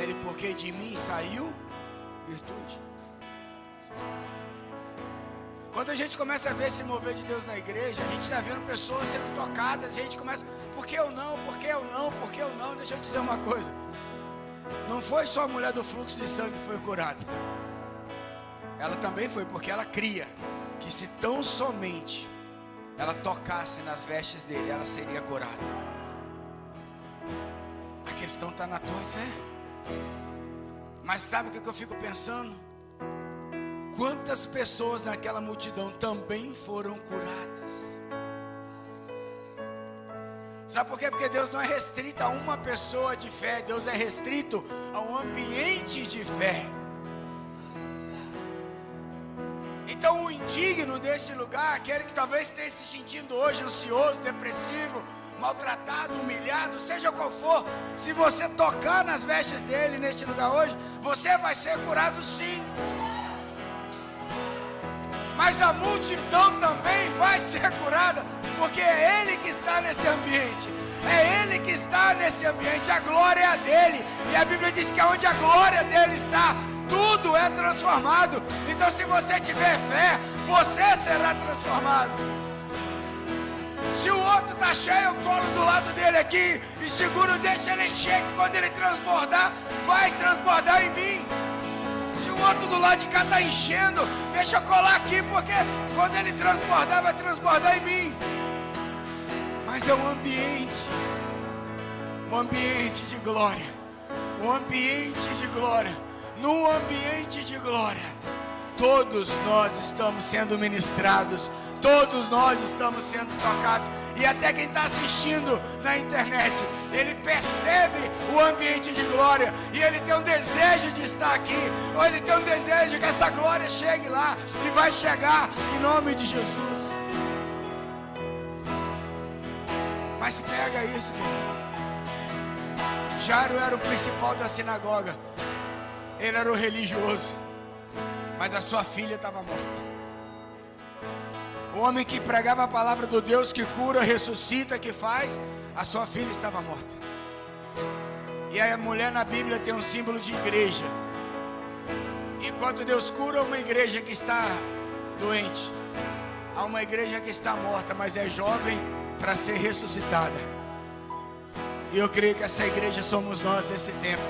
Ele, porque de mim saiu virtude. Quando a gente começa a ver esse mover de Deus na igreja, a gente está vendo pessoas sendo tocadas, a gente começa, por que eu não, por que eu não, por que eu não? Deixa eu dizer uma coisa, não foi só a mulher do fluxo de sangue que foi curada, ela também foi, porque ela cria que se tão somente ela tocasse nas vestes dele, ela seria curada. A questão está na tua fé. Mas sabe o que eu fico pensando? Quantas pessoas naquela multidão também foram curadas? Sabe por quê? Porque Deus não é restrito a uma pessoa de fé, Deus é restrito a um ambiente de fé. Então o indigno desse lugar, aquele que talvez esteja se sentindo hoje ansioso, depressivo, maltratado, humilhado, seja qual for, se você tocar nas vestes dele neste lugar hoje, você vai ser curado sim. Mas a multidão também vai ser curada, porque é Ele que está nesse ambiente, é Ele que está nesse ambiente, a glória é a dele, e a Bíblia diz que onde a glória dele está, tudo é transformado. Então se você tiver fé, você será transformado. Se o outro está cheio, eu colo do lado dele aqui e seguro, deixa ele encher, que quando ele transbordar, vai transbordar em mim. Se o outro do lado de cá está enchendo, deixa eu colar aqui, porque quando ele transbordar, vai transbordar em mim. Mas é um ambiente de glória, um ambiente de glória. Num ambiente de glória, todos nós estamos sendo ministrados, todos nós estamos sendo tocados, e até quem está assistindo na internet, ele percebe o ambiente de glória, e ele tem um desejo de estar aqui, ou ele tem um desejo que essa glória chegue lá, e vai chegar em nome de Jesus. Mas pega isso, querido. Jairo era o principal da sinagoga, ele era o religioso, mas a sua filha estava morta. O homem que pregava a palavra do Deus que cura, ressuscita, que faz, a sua filha estava morta. E a mulher na Bíblia tem um símbolo de igreja. Enquanto Deus cura uma igreja que está doente, há uma igreja que está morta, mas é jovem para ser ressuscitada. E eu creio que essa igreja somos nós nesse tempo.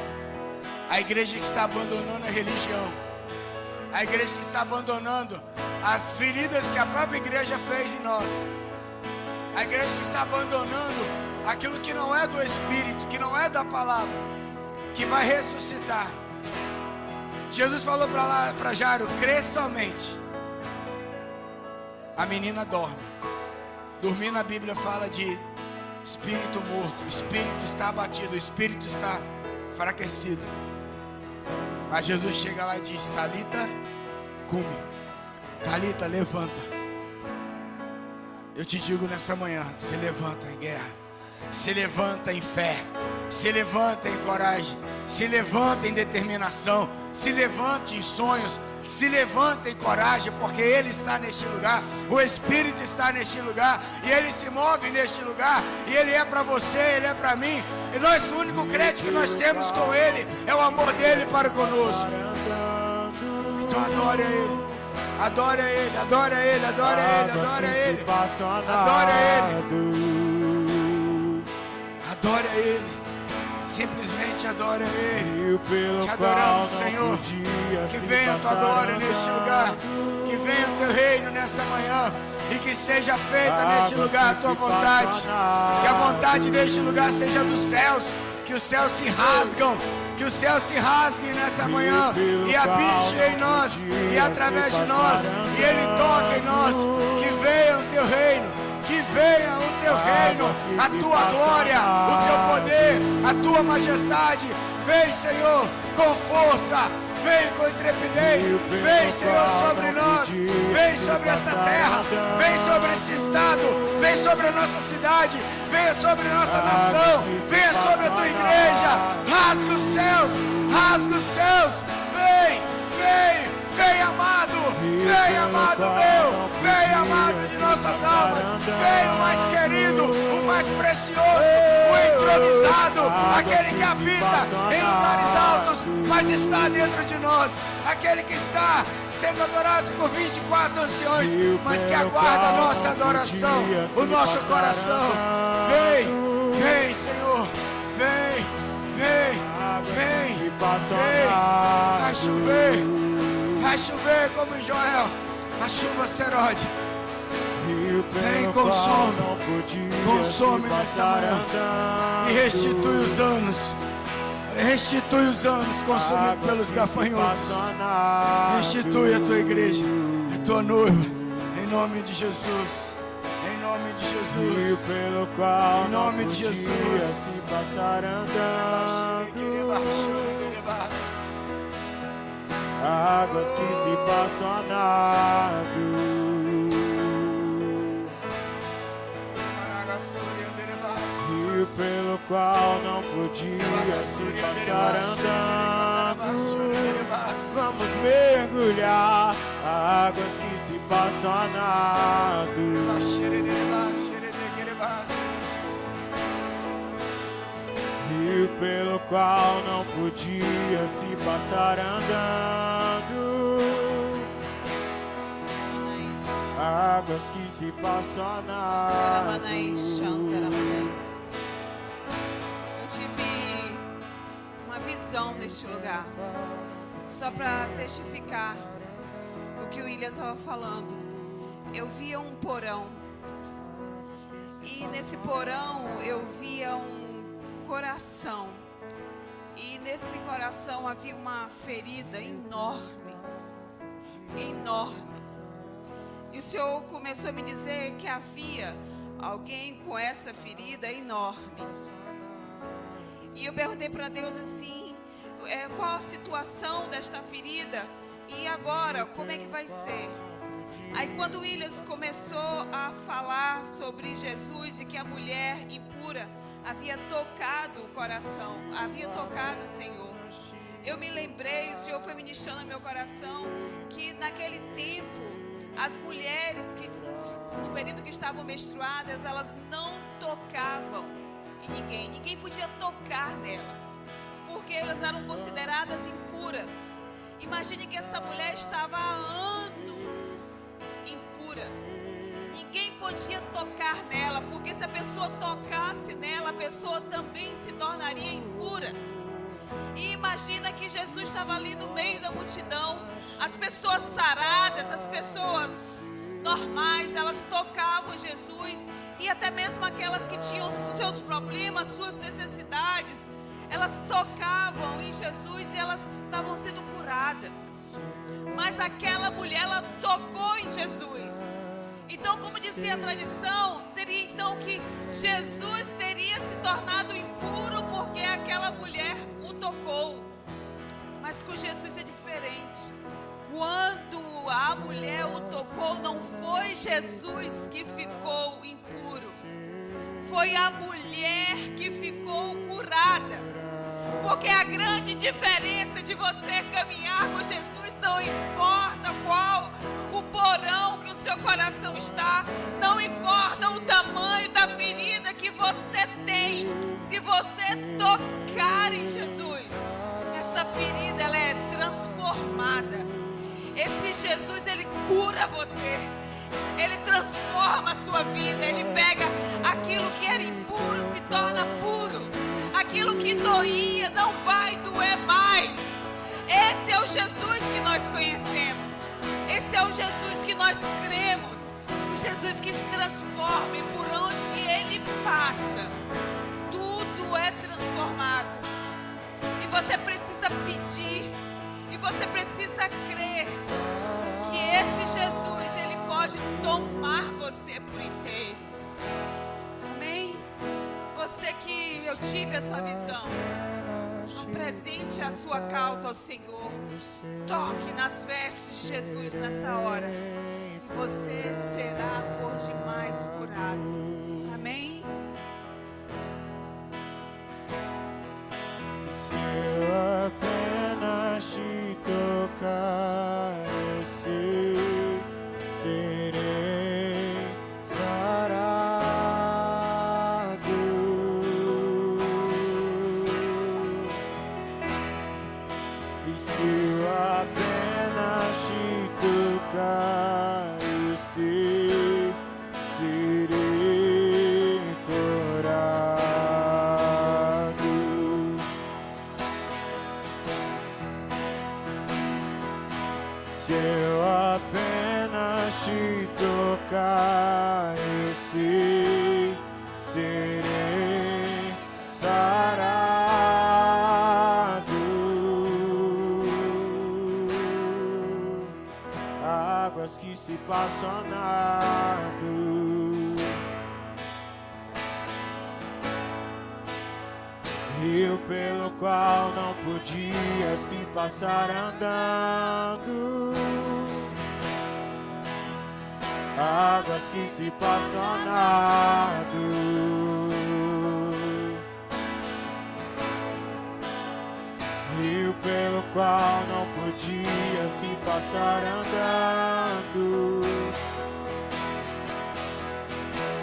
A igreja que está abandonando a religião, a igreja que está abandonando as feridas que a própria igreja fez em nós, a igreja que está abandonando aquilo que não é do Espírito, que não é da palavra, que vai ressuscitar. Jesus falou para Jairo, crê somente. A menina dorme. Dormir na Bíblia fala de espírito morto, o espírito está abatido, o espírito está enfraquecido. Mas Jesus chega lá e diz, Talita, cume. Talita, levanta. Eu te digo nessa manhã, se levanta em guerra, se levanta em fé, se levanta em coragem, se levanta em determinação, se levante em sonhos, se levanta em coragem, porque Ele está neste lugar, o Espírito está neste lugar, e Ele se move neste lugar, e Ele é para você, Ele é para mim, e nós, o único crédito que nós temos com Ele, é o amor dEle para conosco. Então adore a Ele, adore a Ele, adore a Ele, adore a Ele, adore a Ele, adore a Ele, adore a Ele. Simplesmente adora Ele. Te adoramos, Senhor. Que venha a tua glória neste lugar, que venha o teu reino nessa manhã, e que seja feita neste lugar a tua vontade. Que a vontade deste lugar seja dos céus, que os céus se rasgam, que os céus se rasguem nessa manhã e habite em nós e através de nós, e Ele toque em nós. Que venha o teu reino, que venha o teu reino, a tua glória, o teu poder, a tua majestade. Vem, Senhor, com força, vem com intrepidez, vem, Senhor, sobre nós, vem sobre esta terra, vem sobre esse estado, vem sobre a nossa cidade, venha sobre a nossa nação, venha sobre a tua igreja. Rasga os céus, rasga os céus, vem, vem. Vem, amado meu, vem, amado de nossas almas, vem o mais querido, o mais precioso, o entronizado, aquele que habita em lugares altos mas está dentro de nós. Aquele que está sendo adorado por 24 anciões, mas que aguarda a nossa adoração, o nosso coração. Vem, vem, Senhor, vem, vem, vem, vem. Vai chover como em Joel, a chuva serode. Vem, consome nessa manhã e restitui os anos consumidos pelos gafanhotos. Restitui a tua igreja, a tua noiva, em nome de Jesus. Em nome de Jesus, pelo qual em nome de Jesus, se passar andando, águas que se passam a nado. Rio pelo qual não podia se passar andando. Vamos mergulhar, águas que se passam a nado. Rio pelo qual não podia se passar andando. Águas que se passam a nado. Eu tive uma visão neste lugar, só para testificar o que o William estava falando. Eu via um porão, e nesse porão eu via um coração, e nesse coração havia uma ferida enorme, enorme. E o Senhor começou a me dizer que havia alguém com essa ferida enorme. E eu perguntei para Deus assim, qual a situação desta ferida? E agora, como é que vai ser? Aí quando o Williams começou a falar sobre Jesus e que a mulher impura havia tocado o coração, havia tocado o Senhor, eu me lembrei, o Senhor foi ministrando no meu coração, que naquele tempo, as mulheres que no período que estavam menstruadas, elas não tocavam em ninguém. Ninguém podia tocar nelas, porque elas eram consideradas impuras. Imagine que essa mulher estava há anos impura. Ninguém podia tocar nela, porque se a pessoa tocasse nela, a pessoa também se tornaria impura. E imagina que Jesus estava ali no meio da multidão. As pessoas saradas, as pessoas normais, elas tocavam Jesus. E até mesmo aquelas que tinham seus problemas, suas necessidades, elas tocavam em Jesus e elas estavam sendo curadas. Mas aquela mulher, ela tocou em Jesus. Então, como dizia a tradição, seria então que Jesus teria se tornado impuro porque aquela mulher o tocou. Mas com Jesus é diferente. Quando a mulher o tocou, não foi Jesus que ficou impuro, foi a mulher que ficou curada. Porque a grande diferença de você caminhar com Jesus, não importa qual o porão que o seu coração está, não importa o tamanho da ferida que você tem, se você tocar em Jesus, essa ferida ela é transformada. Esse Jesus, ele cura você, ele transforma a sua vida, ele pega aquilo que era impuro, se torna puro, aquilo que doía não vai doer mais. Esse é o Jesus que nós conhecemos, esse é o Jesus que nós cremos, o Jesus que se transforma, e por onde ele passa, tudo é transformado. E você precisa pedir, e você precisa crer que esse Jesus, ele pode tomar você por inteiro. Amém? Você que eu tive essa visão, apresente a sua causa ao Senhor. Toque nas vestes de Jesus nessa hora, e você será por demais curado. Amém? Se eu apenas te tocar, serei sarado. E se eu apenas te tocar, eu sei, serei curado. Se eu apenas te tocar, eu sei, serei sarado. Águas que se passam a nado, rio pelo qual não podia se passar andando. Águas que se passam a nado, rio pelo qual não podia se passar andando.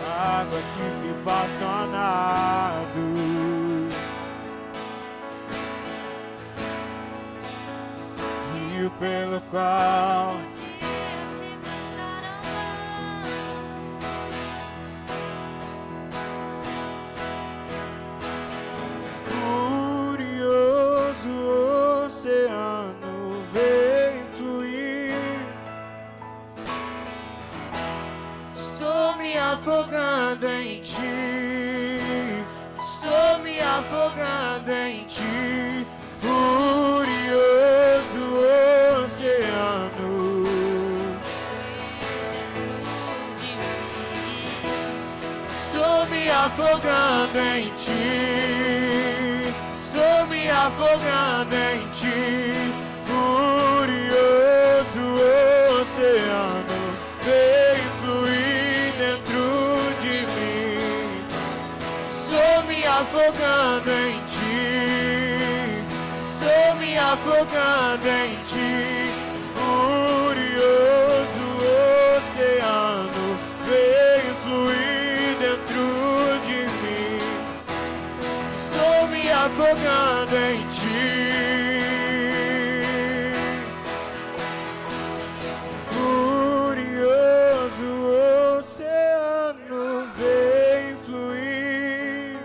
Águas que se passam a nado, rio pelo qual furioso oceano vem fluir. Estou me afogando em ti, estou me afogando em ti, furioso oceano. Estou me afogando em ti, estou me afogando em ti, furioso oceano, vem fluir dentro de mim. Estou me afogando em ti, estou me afogando em ti, furioso oceano, vem fluir dentro de mim. Estou me afogando em ti, furioso oceano, vem fluir.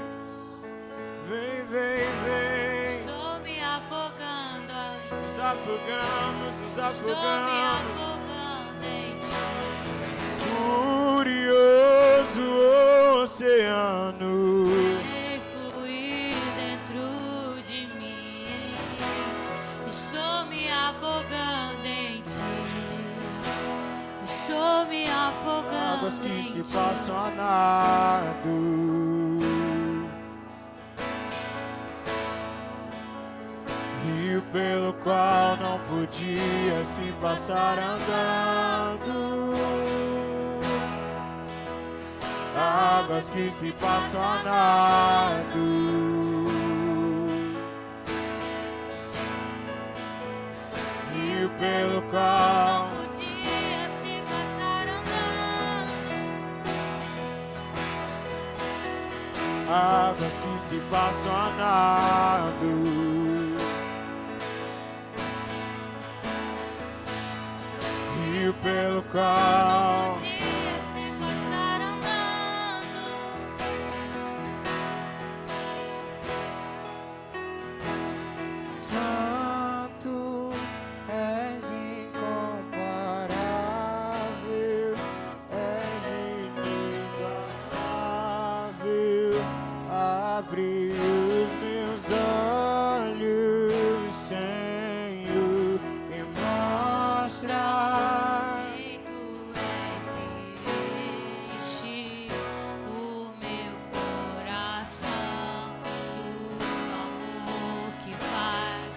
Vem, vem, vem. Estou me afogando em ti. Nos afogamos, nos Estou me afogamos. afogando em ti. Furioso oceano, Vem fluir dentro de mim. Estou me afogando em ti. Estou me afogando águas que em se ti. passam a nado, rio pelo qual não podia se passar andando. Águas que se passam a nado, rio pelo qual Não podia se passar andando. águas que se passam a nado, rio pelo qual Podia se passar andando. Santo és incomparável, és inigualável. Abre os meus olhos, Senhor, e mostra Quem tu és e enche o meu coração do amor que faz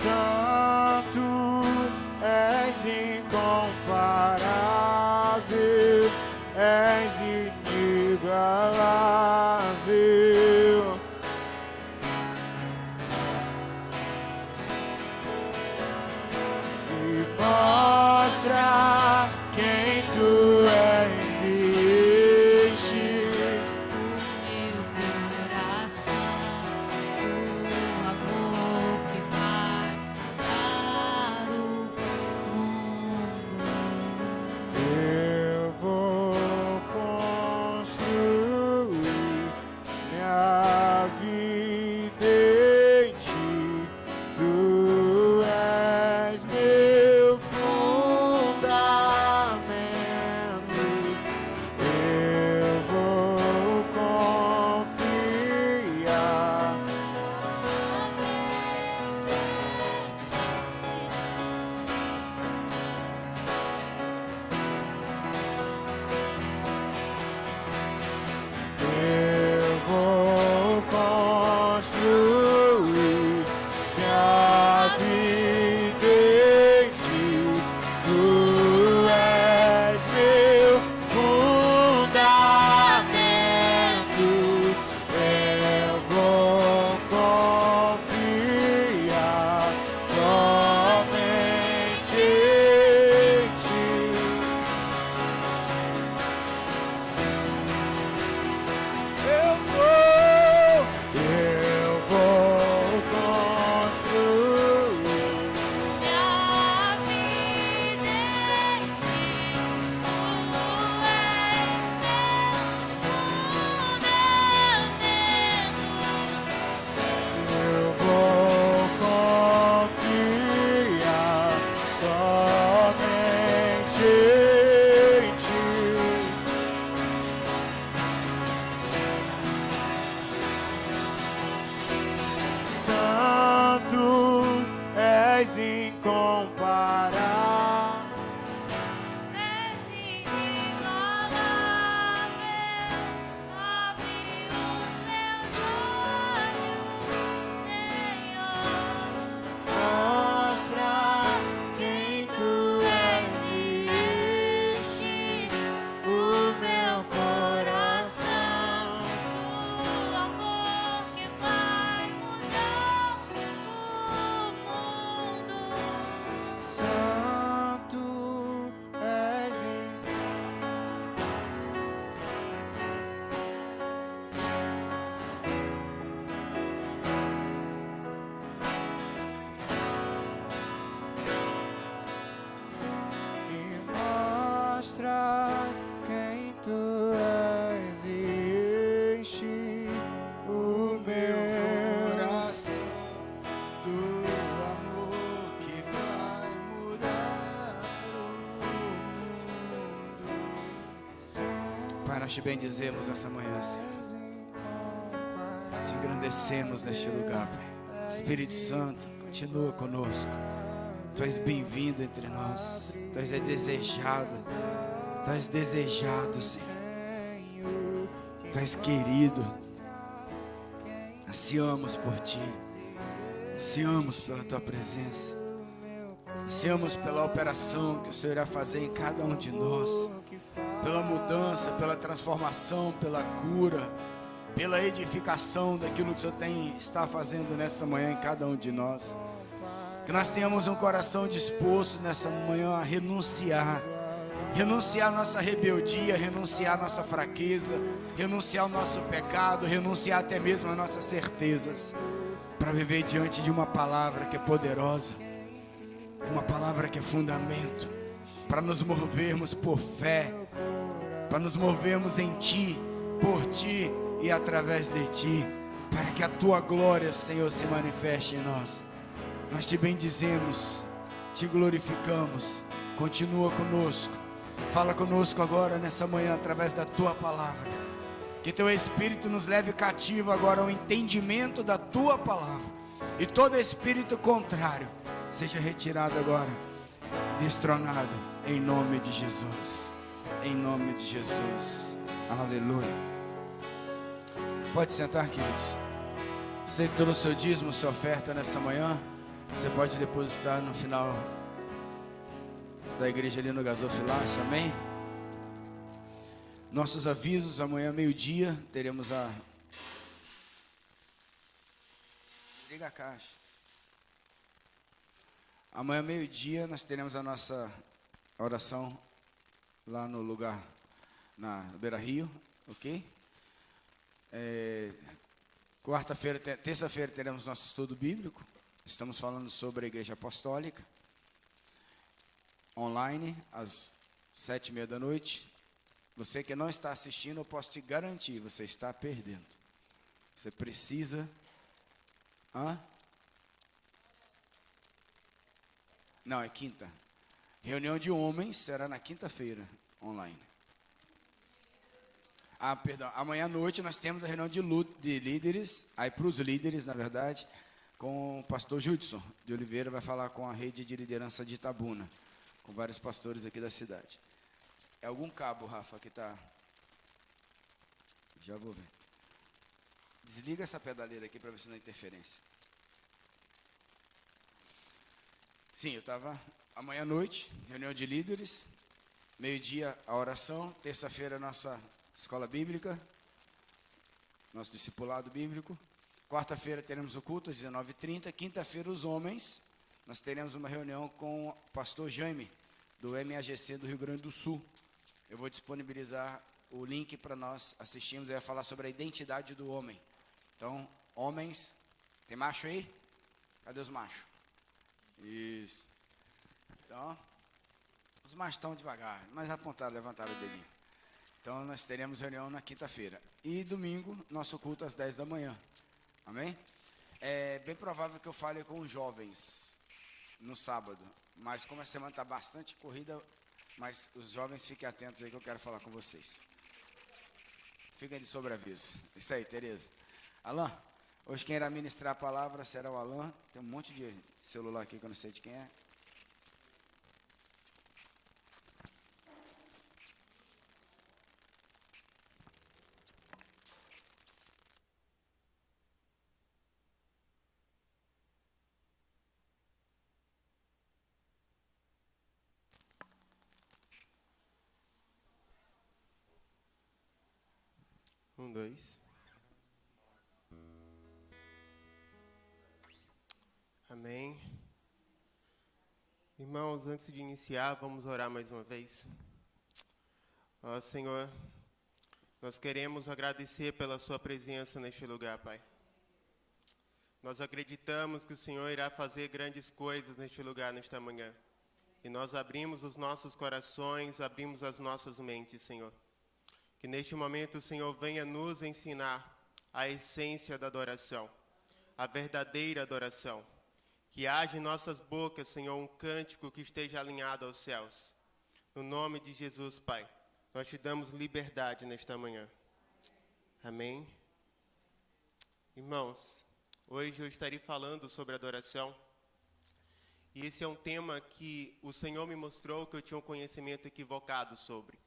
Santo és incomparável, és inigualável. E mostra quem tu és e enche o meu coração Nós te bendizemos essa manhã, Senhor. Te engrandecemos neste lugar, Pai. Espírito Santo, continua conosco. Tu és bem-vindo entre nós. Tu és desejado. Tu és desejado, Senhor. Tu és querido. Ansiamos por Ti. Ansiamos pela Tua presença. Ansiamos pela operação que o Senhor irá fazer em cada um de nós. Pela mudança, pela transformação, pela cura, pela edificação daquilo que o Senhor está fazendo nessa manhã em cada um de nós. Que nós tenhamos um coração disposto nessa manhã a renunciar nossa rebeldia, renunciar nossa fraqueza, renunciar o nosso pecado, renunciar até mesmo as nossas certezas, para viver diante de uma palavra que é poderosa, uma palavra que é fundamento, para nos movermos por fé, para nos movermos em Ti, por Ti e através de Ti, para que a Tua glória, Senhor, se manifeste em nós. Nós Te bendizemos, Te glorificamos. Continua conosco, fala conosco agora nessa manhã através da Tua palavra. Que Teu Espírito nos leve cativo agora ao entendimento da Tua palavra, e todo espírito contrário seja retirado agora, destronado, em nome de Jesus. Em nome de Jesus. Aleluia. Pode sentar, queridos. Você que trouxe o seu dízimo, sua oferta nessa manhã, você pode depositar no final da igreja ali no gasofilácio, amém? Nossos avisos: amanhã meio-dia teremos a... Liga a caixa. Amanhã meio-dia nós teremos a nossa oração lá no lugar, na Beira Rio, ok? Quarta-feira, terça-feira teremos nosso estudo bíblico. Estamos falando sobre a Igreja Apostólica, online, às 7:30 da noite. Você que não está assistindo, eu posso te garantir, você está perdendo. Você precisa... Não, é quinta. Reunião de homens será na quinta-feira, online. Perdão, amanhã à noite nós temos a reunião de líderes, aí para os líderes, na verdade, com o pastor Judson de Oliveira, vai falar com a rede de liderança de Itabuna, com vários pastores aqui da cidade. É algum cabo, Rafa, que está... Já vou ver. Desliga essa pedaleira aqui para ver se não é interferência. Sim, eu estava... Amanhã à noite, reunião de líderes. Meio-dia, a oração. Terça-feira, nossa escola bíblica. Nosso discipulado bíblico. Quarta-feira, teremos o culto às 19h30. Quinta-feira, os homens. Nós teremos uma reunião com o pastor Jaime, do MAGC do Rio Grande do Sul. Eu vou disponibilizar o link para nós assistirmos. Eu ia falar sobre a identidade do homem. Então, homens... Tem macho aí? Cadê os machos? Isso. Então, os machos estão devagar, mas apontaram, levantaram o dedinho. Então, nós teremos reunião na quinta-feira. E domingo, nosso culto às 10 da manhã. Amém? É bem provável que eu fale com os jovens no sábado. Mas como a semana está bastante corrida, mas os jovens fiquem atentos aí que eu quero falar com vocês. Fiquem de sobreaviso. Isso aí, Tereza. Alain, hoje quem irá ministrar a palavra será o Alain. Tem um monte de celular aqui que eu não sei de quem é. Um, dois. Amém. Irmãos, antes de iniciar, vamos orar mais uma vez. Ó Senhor, nós queremos agradecer pela sua presença neste lugar, Pai. Nós acreditamos que o Senhor irá fazer grandes coisas neste lugar, nesta manhã. E nós abrimos os nossos corações, abrimos as nossas mentes, Senhor. Que neste momento o Senhor venha nos ensinar a essência da adoração, a verdadeira adoração. Que haja em nossas bocas, Senhor, um cântico que esteja alinhado aos céus. No nome de Jesus, Pai, nós te damos liberdade nesta manhã. Amém? Irmãos, hoje eu estarei falando sobre adoração. E esse é um tema que o Senhor me mostrou que eu tinha um conhecimento equivocado sobre.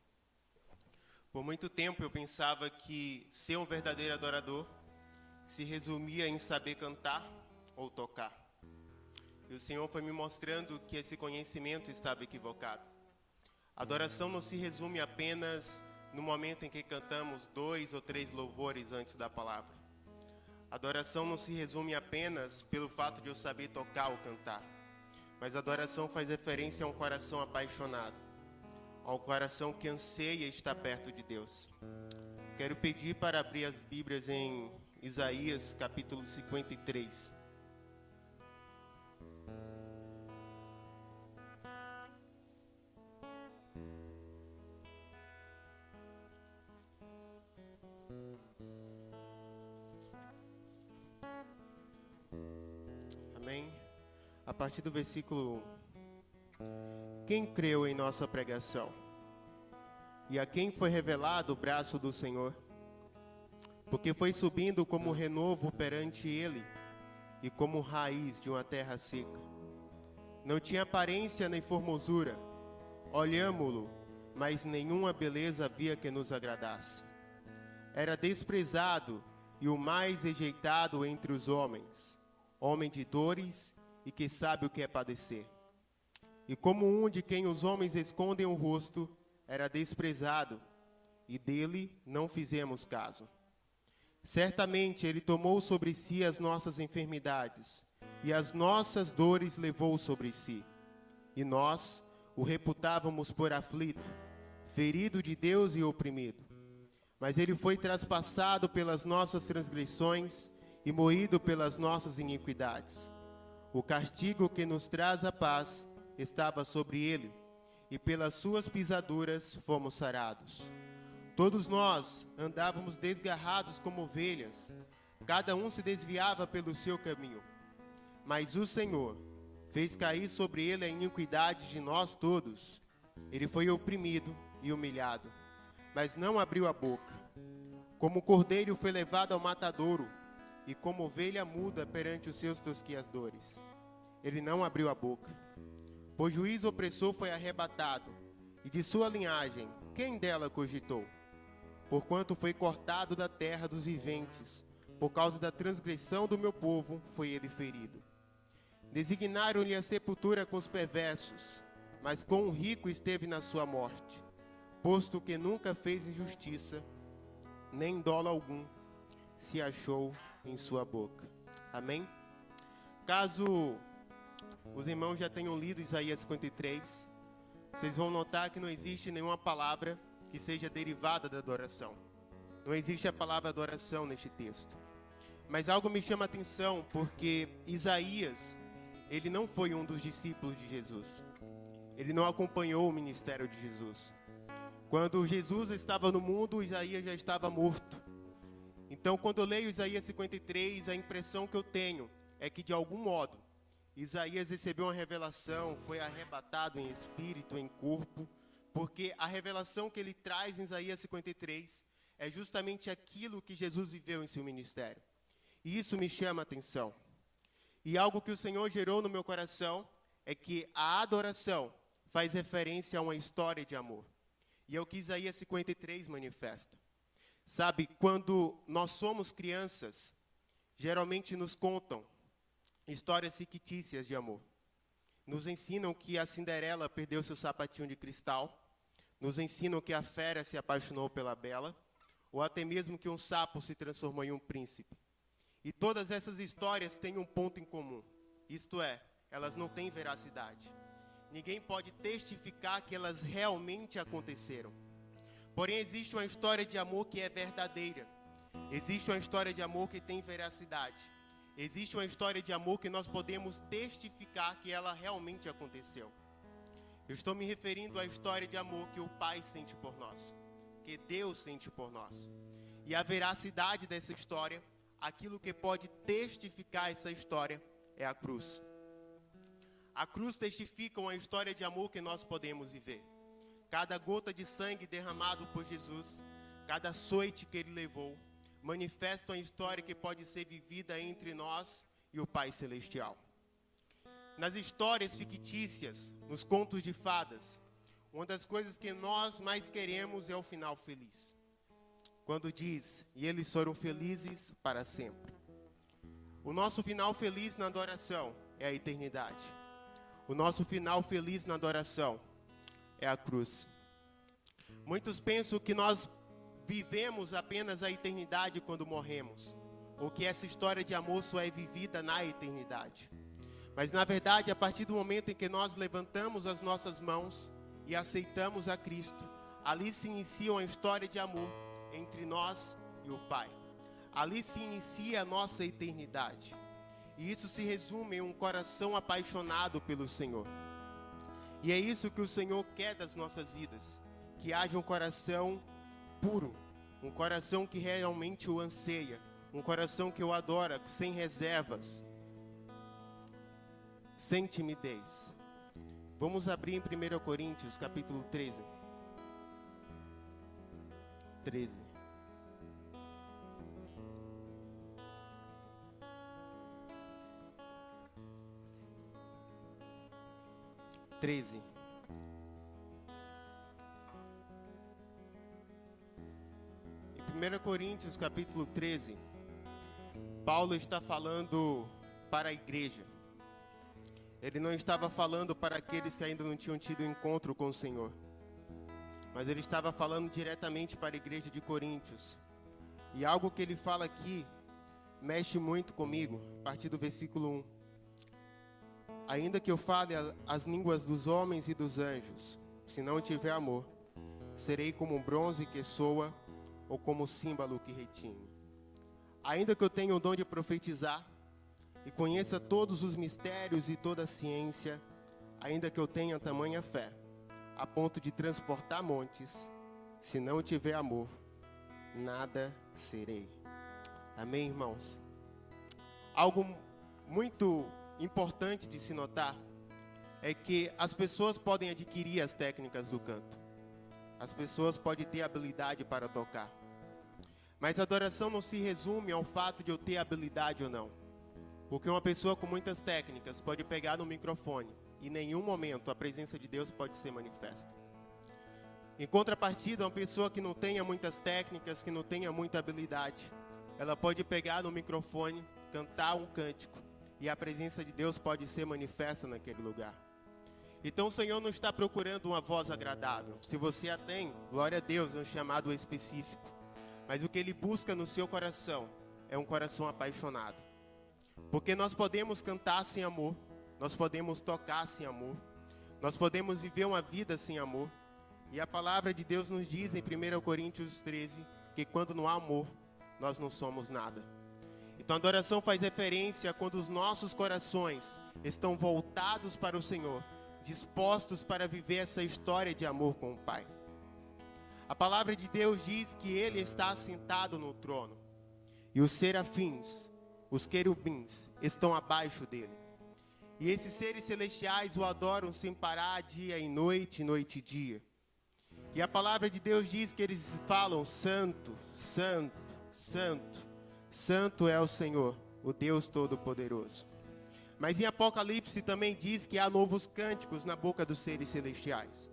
Por muito tempo eu pensava que ser um verdadeiro adorador se resumia em saber cantar ou tocar. E o Senhor foi me mostrando que esse conhecimento estava equivocado. Adoração não se resume apenas no momento em que cantamos 2 ou 3 louvores antes da palavra. Adoração não se resume apenas pelo fato de eu saber tocar ou cantar. Mas adoração faz referência a um coração apaixonado, a um coração que anseia estar perto de Deus. Quero pedir para abrir as Bíblias em Isaías, capítulo 53. Amém? A partir do versículo 1. Quem creu em nossa pregação? E a quem foi revelado o braço do Senhor? Porque foi subindo como renovo perante ele, e como raiz de uma terra seca. Não tinha aparência nem formosura. Olhámo-lo, mas nenhuma beleza havia que nos agradasse. Era desprezado e o mais rejeitado entre os homens, homem de dores e que sabe o que é padecer. E como um de quem os homens escondem o rosto, era desprezado, e dele não fizemos caso. Certamente ele tomou sobre si as nossas enfermidades, e as nossas dores levou sobre si. E nós o reputávamos por aflito, ferido de Deus e oprimido. Mas ele foi traspassado pelas nossas transgressões e moído pelas nossas iniquidades. O castigo que nos traz a paz estava sobre ele, e pelas suas pisaduras fomos sarados. Todos nós andávamos desgarrados como ovelhas, cada um se desviava pelo seu caminho. Mas o Senhor fez cair sobre ele a iniquidade de nós todos. Ele foi oprimido e humilhado, mas não abriu a boca. Como cordeiro foi levado ao matadouro, e como ovelha muda perante os seus tosquiadores. Ele não abriu a boca. Pois juiz opressor foi arrebatado, e de sua linhagem, quem dela cogitou? Porquanto foi cortado da terra dos viventes, por causa da transgressão do meu povo, foi ele ferido. Designaram-lhe a sepultura com os perversos, mas com o rico esteve na sua morte, posto que nunca fez injustiça, nem dolo algum se achou em sua boca. Amém? Caso os irmãos já tenham lido Isaías 53, vocês vão notar que não existe nenhuma palavra que seja derivada da adoração. Não existe a palavra adoração neste texto. Mas algo me chama a atenção, porque Isaías, ele não foi um dos discípulos de Jesus. Ele não acompanhou o ministério de Jesus. Quando Jesus estava no mundo, Isaías já estava morto. Então, quando eu leio Isaías 53, a impressão que eu tenho é que, de algum modo, Isaías recebeu uma revelação, foi arrebatado em espírito, em corpo, porque a revelação que ele traz em Isaías 53 é justamente aquilo que Jesus viveu em seu ministério. E isso me chama a atenção. E algo que o Senhor gerou no meu coração é que a adoração faz referência a uma história de amor. E é o que Isaías 53 manifesta. Sabe, quando nós somos crianças, geralmente nos contam histórias fictícias de amor. Nos ensinam que a Cinderela perdeu seu sapatinho de cristal, nos ensinam que a fera se apaixonou pela bela, ou até mesmo que um sapo se transformou em um príncipe. E todas essas histórias têm um ponto em comum, isto é, elas não têm veracidade. Ninguém pode testificar que elas realmente aconteceram. Porém, existe uma história de amor que é verdadeira. Existe uma história de amor que tem veracidade. Existe uma história de amor que nós podemos testificar que ela realmente aconteceu. Eu estou me referindo à história de amor que o Pai sente por nós, que Deus sente por nós. E a veracidade dessa história, aquilo que pode testificar essa história, é a cruz. A cruz testifica uma história de amor que nós podemos viver. cada gota de sangue derramado por Jesus, cada açoite que ele levou, manifestam a história que pode ser vivida entre nós e o Pai Celestial. Nas histórias fictícias, nos contos de fadas, uma das coisas que nós mais queremos é o final feliz. Quando diz, e eles foram felizes para sempre. O nosso final feliz na adoração é a eternidade. O nosso final feliz na adoração é a cruz. Muitos pensam que nós vivemos apenas a eternidade quando morremos, ou que essa história de amor só é vivida na eternidade. Mas na verdade, a partir do momento em que nós levantamos as nossas mãos e aceitamos a Cristo, ali se inicia uma história de amor entre nós e o Pai. Ali se inicia a nossa eternidade. E isso se resume em um coração apaixonado pelo Senhor. E é isso que o Senhor quer das nossas vidas. Que haja um coração puro, um coração que realmente o anseia, um coração que o adora, sem reservas, sem timidez. Vamos abrir em 1 Coríntios, capítulo 13. 13. Em 1 Coríntios capítulo 13, Paulo está falando para a igreja. Ele não estava falando para aqueles que ainda não tinham tido encontro com o Senhor, mas ele estava falando diretamente para a igreja de Coríntios. E algo que ele fala aqui mexe muito comigo, a partir do versículo 1. Ainda que eu fale as línguas dos homens e dos anjos, se não tiver amor, serei como um bronze que soa ou como símbolo que retine. Ainda que eu tenha o dom de profetizar e conheça todos os mistérios e toda a ciência, ainda que eu tenha tamanha fé, a ponto de transportar montes, se não tiver amor, nada serei. Amém, irmãos? Algo muito importante de se notar é que as pessoas podem adquirir as técnicas do canto. As pessoas podem ter habilidade para tocar. Mas a adoração não se resume ao fato de eu ter habilidade ou não. Porque uma pessoa com muitas técnicas pode pegar no microfone e em nenhum momento a presença de Deus pode ser manifesta. Em contrapartida, uma pessoa que não tenha muitas técnicas, que não tenha muita habilidade, ela pode pegar no microfone, cantar um cântico, e a presença de Deus pode ser manifesta naquele lugar. Então o Senhor não está procurando uma voz agradável. Se você a tem, glória a Deus, é um chamado específico. Mas o que Ele busca no seu coração é um coração apaixonado. Porque nós podemos cantar sem amor, nós podemos tocar sem amor, nós podemos viver uma vida sem amor. E a palavra de Deus nos diz em 1 Coríntios 13, que quando não há amor, nós não somos nada. Então a adoração faz referência a quando os nossos corações estão voltados para o Senhor, dispostos para viver essa história de amor com o Pai. A palavra de Deus diz que Ele está assentado no trono, e os serafins, os querubins, estão abaixo dele. E esses seres celestiais o adoram sem parar dia e noite e dia. E a palavra de Deus diz que eles falam: Santo, Santo, Santo. Santo é o Senhor, o Deus Todo-Poderoso. Mas em Apocalipse também diz que há novos cânticos na boca dos seres celestiais.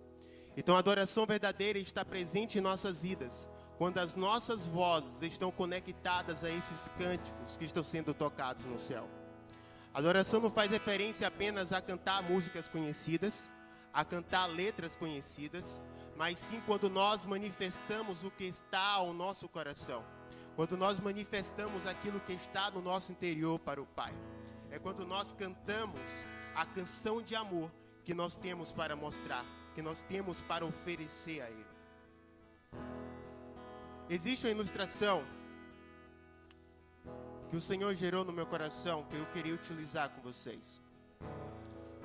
Então a adoração verdadeira está presente em nossas vidas, quando as nossas vozes estão conectadas a esses cânticos que estão sendo tocados no céu. A adoração não faz referência apenas a cantar músicas conhecidas, a cantar letras conhecidas, mas sim quando nós manifestamos o que está ao nosso coração. Quando nós manifestamos aquilo que está no nosso interior para o Pai. É quando nós cantamos a canção de amor que nós temos para mostrar, que nós temos para oferecer a Ele. Existe uma ilustração que o Senhor gerou no meu coração, que eu queria utilizar com vocês.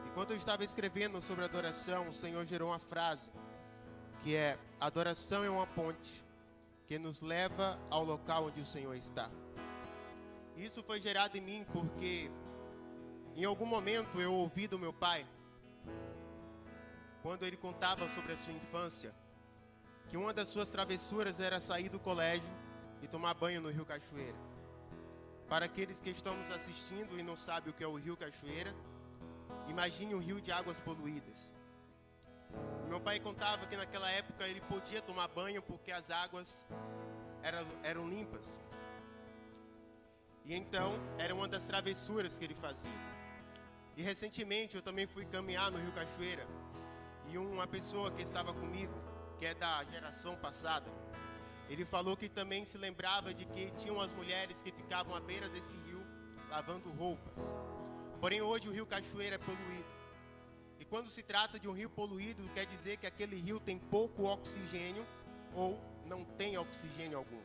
Enquanto eu estava escrevendo sobre adoração, o Senhor gerou uma frase, que é: adoração é uma ponte que nos leva ao local onde o Senhor está. Isso foi gerado em mim porque em algum momento eu ouvi do meu pai, quando ele contava sobre a sua infância, que uma das suas travessuras era sair do colégio e tomar banho no Rio Cachoeira. Para aqueles que estão nos assistindo e não sabem o que é o Rio Cachoeira, imagine um rio de águas poluídas. Meu pai contava que naquela época ele podia tomar banho porque as águas eram limpas. E então, era uma das travessuras que ele fazia. E recentemente eu também fui caminhar no Rio Cachoeira. E uma pessoa que estava comigo, que é da geração passada, ele falou que também se lembrava de que tinham as mulheres que ficavam à beira desse rio lavando roupas. Porém, hoje o Rio Cachoeira é poluído. E quando se trata de um rio poluído, quer dizer que aquele rio tem pouco oxigênio ou não tem oxigênio algum.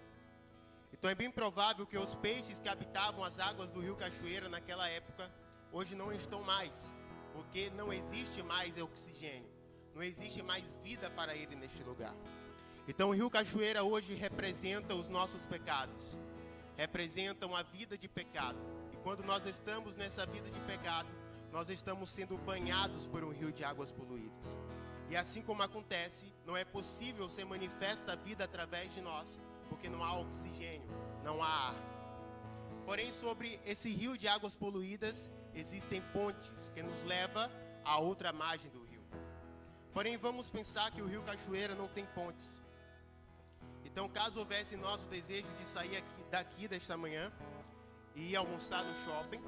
Então é bem provável que os peixes que habitavam as águas do Rio Cachoeira naquela época, hoje não estão mais, porque não existe mais oxigênio, não existe mais vida para ele neste lugar. Então o Rio Cachoeira hoje representa os nossos pecados, representa uma vida de pecado. E quando nós estamos nessa vida de pecado, nós estamos sendo banhados por um rio de águas poluídas. E assim como acontece, não é possível ser manifesta a vida através de nós, porque não há oxigênio, não há ar. Porém, sobre esse rio de águas poluídas, existem pontes que nos levam a outra margem do rio. Porém, vamos pensar que o Rio Cachoeira não tem pontes. Então, caso houvesse nosso desejo de sair daqui desta manhã e ir almoçar no shopping,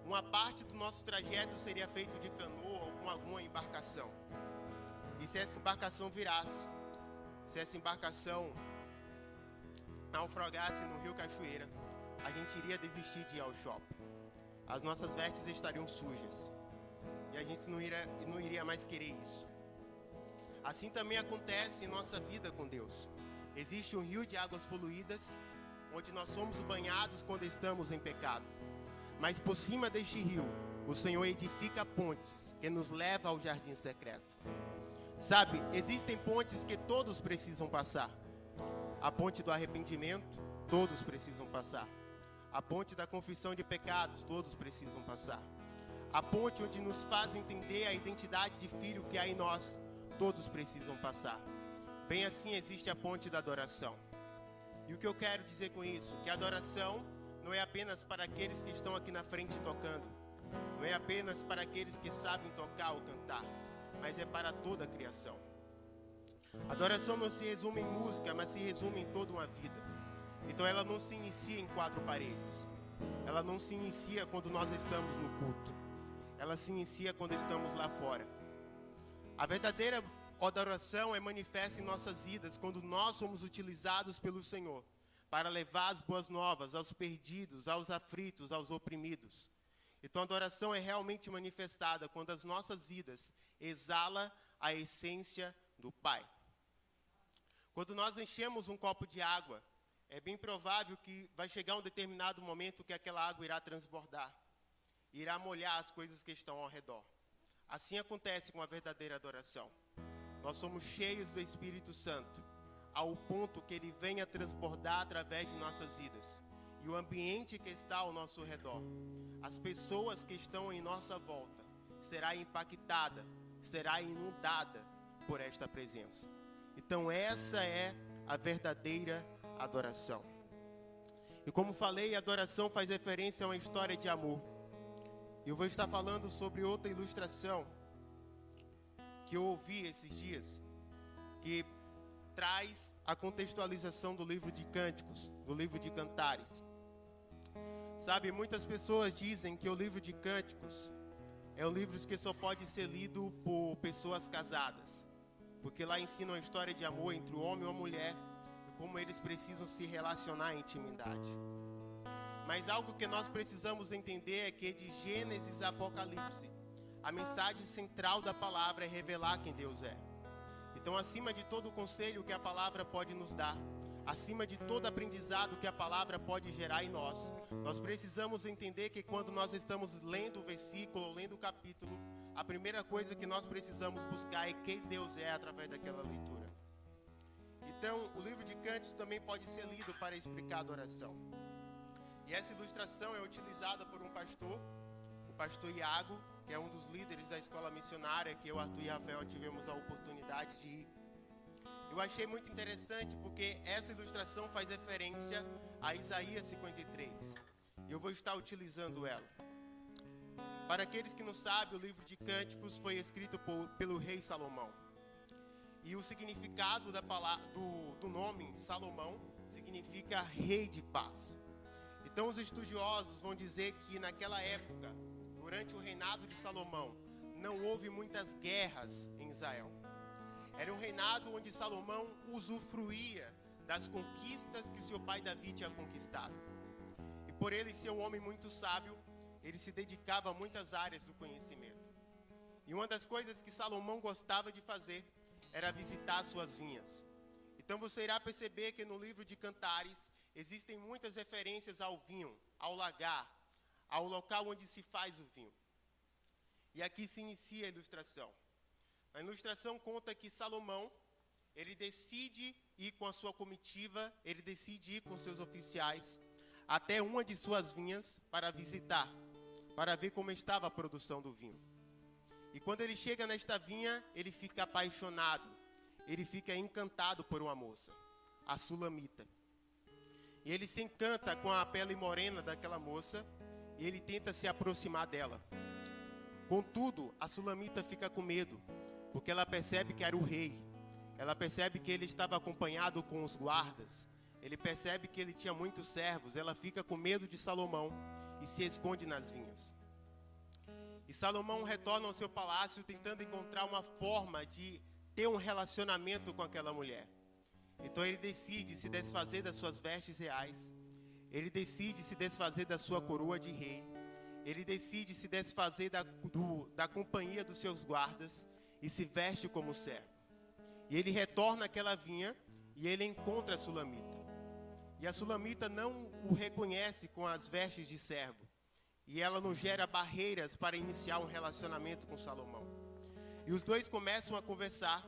uma parte do nosso trajeto seria feito de canoa ou com alguma embarcação. E se essa embarcação virasse, se essa embarcação naufragasse no Rio Cachoeira, a gente iria desistir de ir ao shopping. As nossas vestes estariam sujas e a gente não iria mais querer isso. Assim também acontece em nossa vida com Deus. Existe um rio de águas poluídas, onde nós somos banhados quando estamos em pecado. Mas por cima deste rio, o Senhor edifica pontes que nos levam ao jardim secreto. Sabe, existem pontes que todos precisam passar. A ponte do arrependimento, todos precisam passar. A ponte da confissão de pecados, todos precisam passar. A ponte onde nos faz entender a identidade de filho que há em nós, todos precisam passar. Bem assim existe a ponte da adoração. E o que eu quero dizer com isso? Que a adoração não é apenas para aqueles que estão aqui na frente tocando. Não é apenas para aqueles que sabem tocar ou cantar, mas é para toda a criação. A adoração não se resume em música, mas se resume em toda uma vida. Então ela não se inicia em 4 paredes. Ela não se inicia quando nós estamos no culto. Ela se inicia quando estamos lá fora. A verdadeira adoração é manifesta em nossas vidas quando nós somos utilizados pelo Senhor para levar as boas novas aos perdidos, aos aflitos, aos oprimidos. Então a adoração é realmente manifestada quando as nossas vidas exalam a essência do Pai. Quando nós enchemos um copo de água, é bem provável que vai chegar um determinado momento que aquela água irá transbordar, irá molhar as coisas que estão ao redor. Assim acontece com a verdadeira adoração. Nós somos cheios do Espírito Santo, ao ponto que ele venha transbordar através de nossas vidas. E o ambiente que está ao nosso redor, as pessoas que estão em nossa volta, será impactada, será inundada por esta presença. Então essa é a verdadeira adoração. E como falei, a adoração faz referência a uma história de amor. Eu vou estar falando sobre outra ilustração que eu ouvi esses dias, que traz a contextualização do livro de Cânticos, do livro de Cantares. Sabe, muitas pessoas dizem que o livro de Cânticos é um livro que só pode ser lido por pessoas casadas, porque lá ensina uma história de amor entre o homem e a mulher, e como eles precisam se relacionar em intimidade. Mas algo que nós precisamos entender é que de Gênesis a Apocalipse, a mensagem central da palavra é revelar quem Deus é. Então, acima de todo o conselho que a palavra pode nos dar, acima de todo aprendizado que a palavra pode gerar em nós, nós precisamos entender que quando nós estamos lendo o versículo ou lendo o capítulo, a primeira coisa que nós precisamos buscar é quem Deus é através daquela leitura. Então, o livro de Cânticos também pode ser lido para explicar a adoração. E essa ilustração é utilizada por um pastor, o pastor Iago, que é um dos líderes da escola missionária, que eu, Arthur e Rafael tivemos a oportunidade de ir. Eu achei muito interessante porque essa ilustração faz referência a Isaías 53. E eu vou estar utilizando ela. Para aqueles que não sabem, o livro de Cânticos foi escrito pelo rei Salomão. E o significado do nome Salomão significa rei de paz. Então os estudiosos vão dizer que naquela época, durante o reinado de Salomão, não houve muitas guerras em Israel. Era um reinado onde Salomão usufruía das conquistas que seu pai Davi tinha conquistado. E por ele ser um homem muito sábio, ele se dedicava a muitas áreas do conhecimento. E uma das coisas que Salomão gostava de fazer era visitar suas vinhas. Então você irá perceber que no livro de Cantares existem muitas referências ao vinho, ao lagar, ao local onde se faz o vinho. E aqui se inicia a ilustração. A ilustração conta que Salomão, ele decide ir com a sua comitiva, ele decide ir com seus oficiais até uma de suas vinhas para visitar, para ver como estava a produção do vinho. E quando ele chega nesta vinha, ele fica apaixonado, ele fica encantado por uma moça, a Sulamita. E ele se encanta com a pele morena daquela moça e ele tenta se aproximar dela. Contudo, a Sulamita fica com medo, porque ela percebe que era o rei. Ela percebe que ele estava acompanhado com os guardas. Ele percebe que ele tinha muitos servos. Ela fica com medo de Salomão e se esconde nas vinhas. E Salomão retorna ao seu palácio tentando encontrar uma forma de ter um relacionamento com aquela mulher. Então ele decide se desfazer das suas vestes reais. Ele decide se desfazer da sua coroa de rei. Ele decide se desfazer da companhia dos seus guardas e se veste como servo. E ele retorna àquela vinha e ele encontra a Sulamita. E a Sulamita não o reconhece com as vestes de servo. E ela não gera barreiras para iniciar um relacionamento com Salomão. E os dois começam a conversar.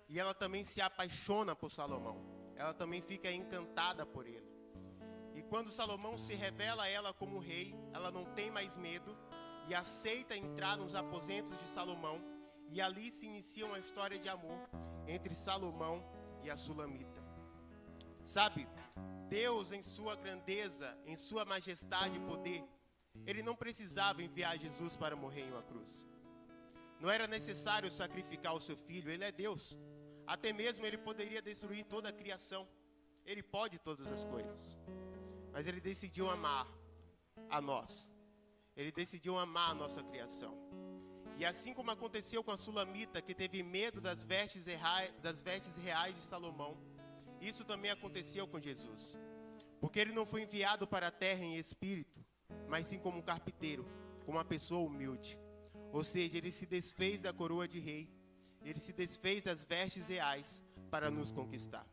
E ela também se apaixona por Salomão. Ela também fica encantada por ele. E quando Salomão se revela a ela como rei, ela não tem mais medo e aceita entrar nos aposentos de Salomão. E ali se inicia uma história de amor entre Salomão e a Sulamita. Sabe, Deus em sua grandeza, em sua majestade e poder, ele não precisava enviar Jesus para morrer em uma cruz. Não era necessário sacrificar o seu filho, ele é Deus. Até mesmo ele poderia destruir toda a criação. Ele pode todas as coisas. Mas ele decidiu amar a nós. Ele decidiu amar a nossa criação. E assim como aconteceu com a Sulamita, que teve medo das vestes reais de Salomão, isso também aconteceu com Jesus. Porque ele não foi enviado para a terra em espírito, mas sim como um carpinteiro, como uma pessoa humilde. Ou seja, ele se desfez da coroa de rei, ele se desfez das vestes reais para nos conquistar.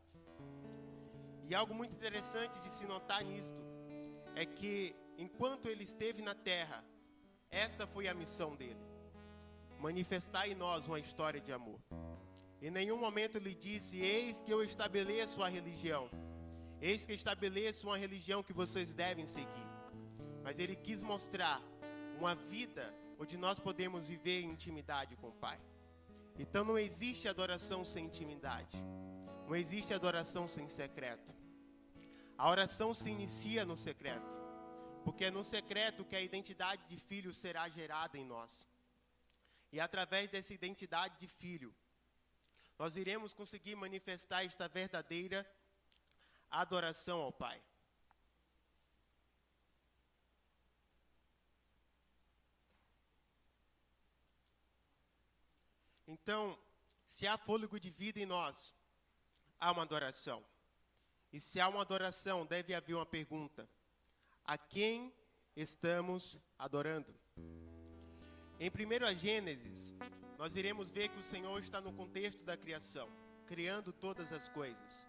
E algo muito interessante de se notar nisto é que enquanto ele esteve na terra, essa foi a missão dele: manifestar em nós uma história de amor. Em nenhum momento ele disse: eis que eu estabeleço a religião, eis que estabeleço uma religião que vocês devem seguir. Mas ele quis mostrar uma vida onde nós podemos viver em intimidade com o Pai. Então não existe adoração sem intimidade, não existe adoração sem secreto. A oração se inicia no secreto, porque é no secreto que a identidade de filho será gerada em nós. E através dessa identidade de filho, nós iremos conseguir manifestar esta verdadeira adoração ao Pai. Então, se há fôlego de vida em nós, há uma adoração. E se há uma adoração, deve haver uma pergunta: a quem estamos adorando? Em 1 Gênesis, nós iremos ver que o Senhor está no contexto da criação, criando todas as coisas.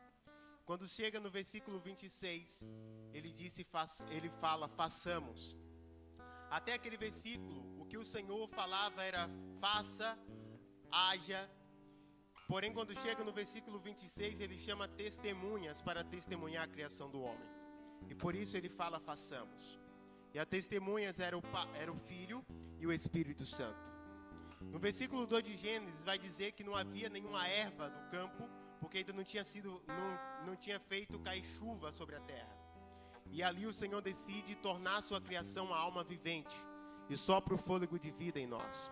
Quando chega no versículo 26, ele fala, façamos. Até aquele versículo, o que o Senhor falava era faça, haja. Porém, quando chega no versículo 26, ele chama testemunhas para testemunhar a criação do homem. E por isso ele fala façamos. E as testemunhas era o Filho e o Espírito Santo. No versículo 2 de Gênesis vai dizer que não havia nenhuma erva no campo, porque ainda não tinha feito cair chuva sobre a terra. E ali o Senhor decide tornar sua criação uma alma vivente e sopra o fôlego de vida em nós.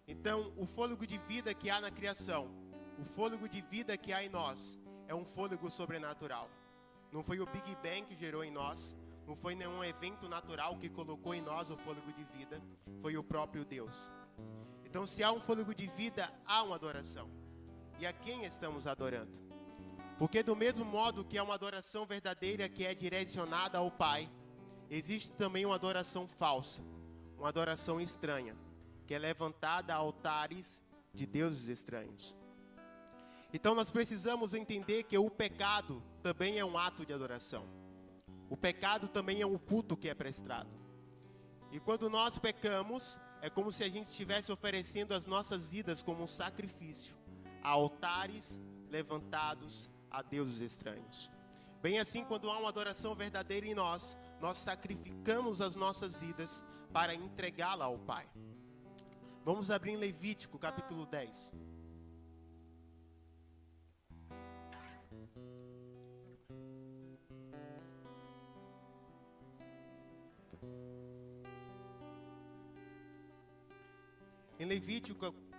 Então, o fôlego de vida que há na criação, o fôlego de vida que há em nós, é um fôlego sobrenatural. Não foi o Big Bang que gerou em nós, não foi nenhum evento natural que colocou em nós o fôlego de vida, foi o próprio Deus. Então, se há um fôlego de vida, há uma adoração. E a quem estamos adorando? Porque do mesmo modo que há uma adoração verdadeira que é direcionada ao Pai, existe também uma adoração falsa, uma adoração estranha, que é levantada a altares de deuses estranhos. Então nós precisamos entender que o pecado também é um ato de adoração. O pecado também é um culto que é prestado. E quando nós pecamos, é como se a gente estivesse oferecendo as nossas vidas como um sacrifício a altares levantados a deuses estranhos. Bem assim, quando há uma adoração verdadeira em nós, nós sacrificamos as nossas vidas para entregá-la ao Pai. Vamos abrir em Levítico, capítulo 10. Em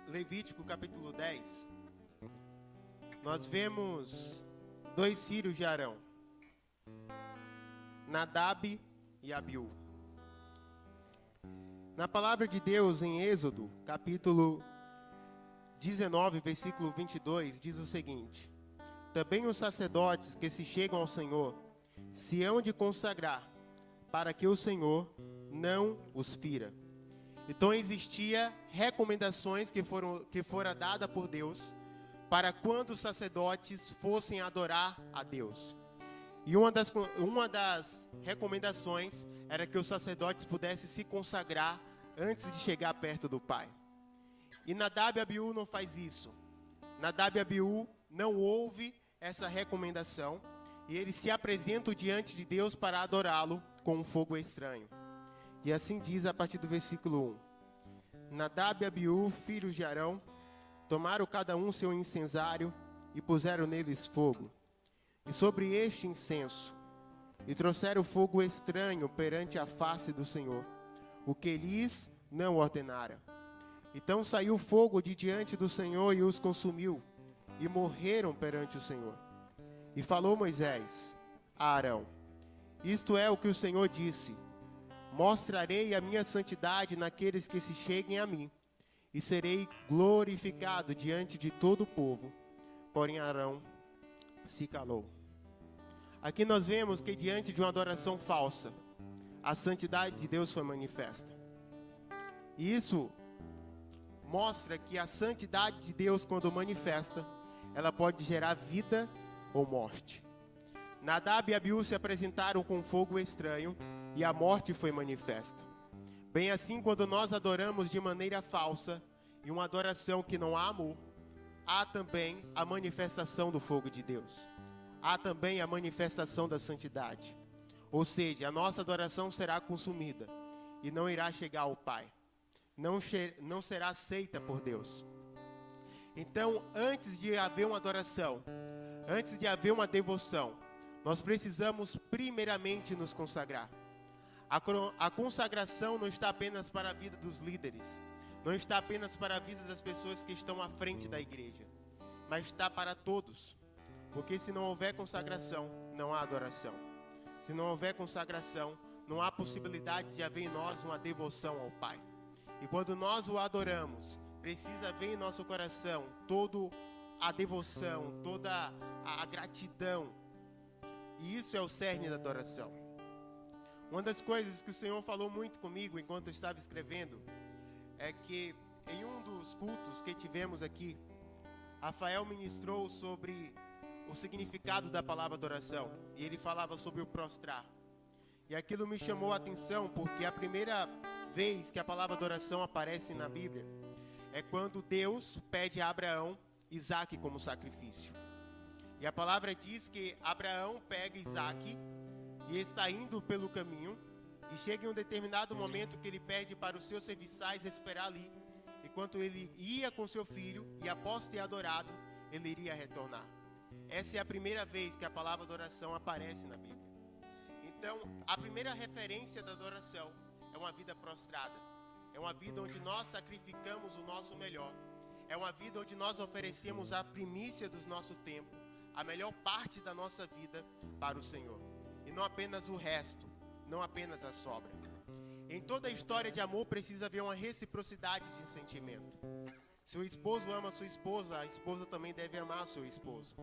Levítico capítulo 10, nós vemos 2 filhos de Arão, Nadab e Abiú. Na palavra de Deus em Êxodo, capítulo 19, versículo 22, diz o seguinte: também os sacerdotes que se chegam ao Senhor se hão de consagrar, para que o Senhor não os fira. Então existia recomendações que foram dadas por Deus para quando os sacerdotes fossem adorar a Deus. E uma das recomendações era que os sacerdotes pudessem se consagrar antes de chegar perto do Pai. E Nadab e Abiú não faz isso. Nadab e Abiú não ouve essa recomendação e eles se apresentam diante de Deus para adorá-lo com um fogo estranho. E assim diz a partir do versículo 1. Nadab e Abiú, filhos de Arão, tomaram cada um seu incensário e puseram neles fogo. E sobre este incenso, e trouxeram fogo estranho perante a face do Senhor, o que lhes não ordenara. Então saiu fogo de diante do Senhor e os consumiu, e morreram perante o Senhor. E falou Moisés a Arão: isto é o que o Senhor disse: mostrarei a minha santidade naqueles que se cheguem a mim, e serei glorificado diante de todo o povo. Porém Arão se calou. Aqui nós vemos que diante de uma adoração falsa, a santidade de Deus foi manifesta. E isso mostra que a santidade de Deus, quando manifesta, ela pode gerar vida ou morte. Nadab e Abiú se apresentaram com fogo estranho e a morte foi manifesta. Bem assim, quando nós adoramos de maneira falsa e uma adoração que não há amor, há também a manifestação do fogo de Deus. Há também a manifestação da santidade. Ou seja, a nossa adoração será consumida e não irá chegar ao Pai. Não será aceita por Deus. Então, antes de haver uma adoração, antes de haver uma devoção, nós precisamos primeiramente nos consagrar. A consagração não está apenas para a vida dos líderes, não está apenas para a vida das pessoas que estão à frente da igreja, mas está para todos. Porque se não houver consagração, não há adoração. Se não houver consagração, não há possibilidade de haver em nós uma devoção ao Pai. E quando nós o adoramos, precisa haver em nosso coração toda a devoção, toda a gratidão. E isso é o cerne da adoração. Uma das coisas que o Senhor falou muito comigo enquanto eu estava escrevendo é que em um dos cultos que tivemos aqui, Rafael ministrou sobre o significado da palavra adoração, e ele falava sobre o prostrar. E aquilo me chamou a atenção, porque a primeira vez que a palavra adoração aparece na Bíblia é quando Deus pede a Abraão Isaque como sacrifício. E a palavra diz que Abraão pega Isaque e está indo pelo caminho, E chega em um determinado momento que ele pede para os seus serviçais esperar ali, enquanto ele ia com seu filho, e após ter adorado, ele iria retornar. Essa é a primeira vez que a palavra adoração aparece na Bíblia. Então, a primeira referência da adoração é uma vida prostrada. É uma vida onde nós sacrificamos o nosso melhor. É uma vida onde nós oferecemos a primícia dos nossos tempos, a melhor parte da nossa vida para o Senhor. E não apenas o resto, não apenas a sobra. Em toda a história de amor precisa haver uma reciprocidade de sentimento. Se o esposo ama a esposa também deve amar o seu esposo.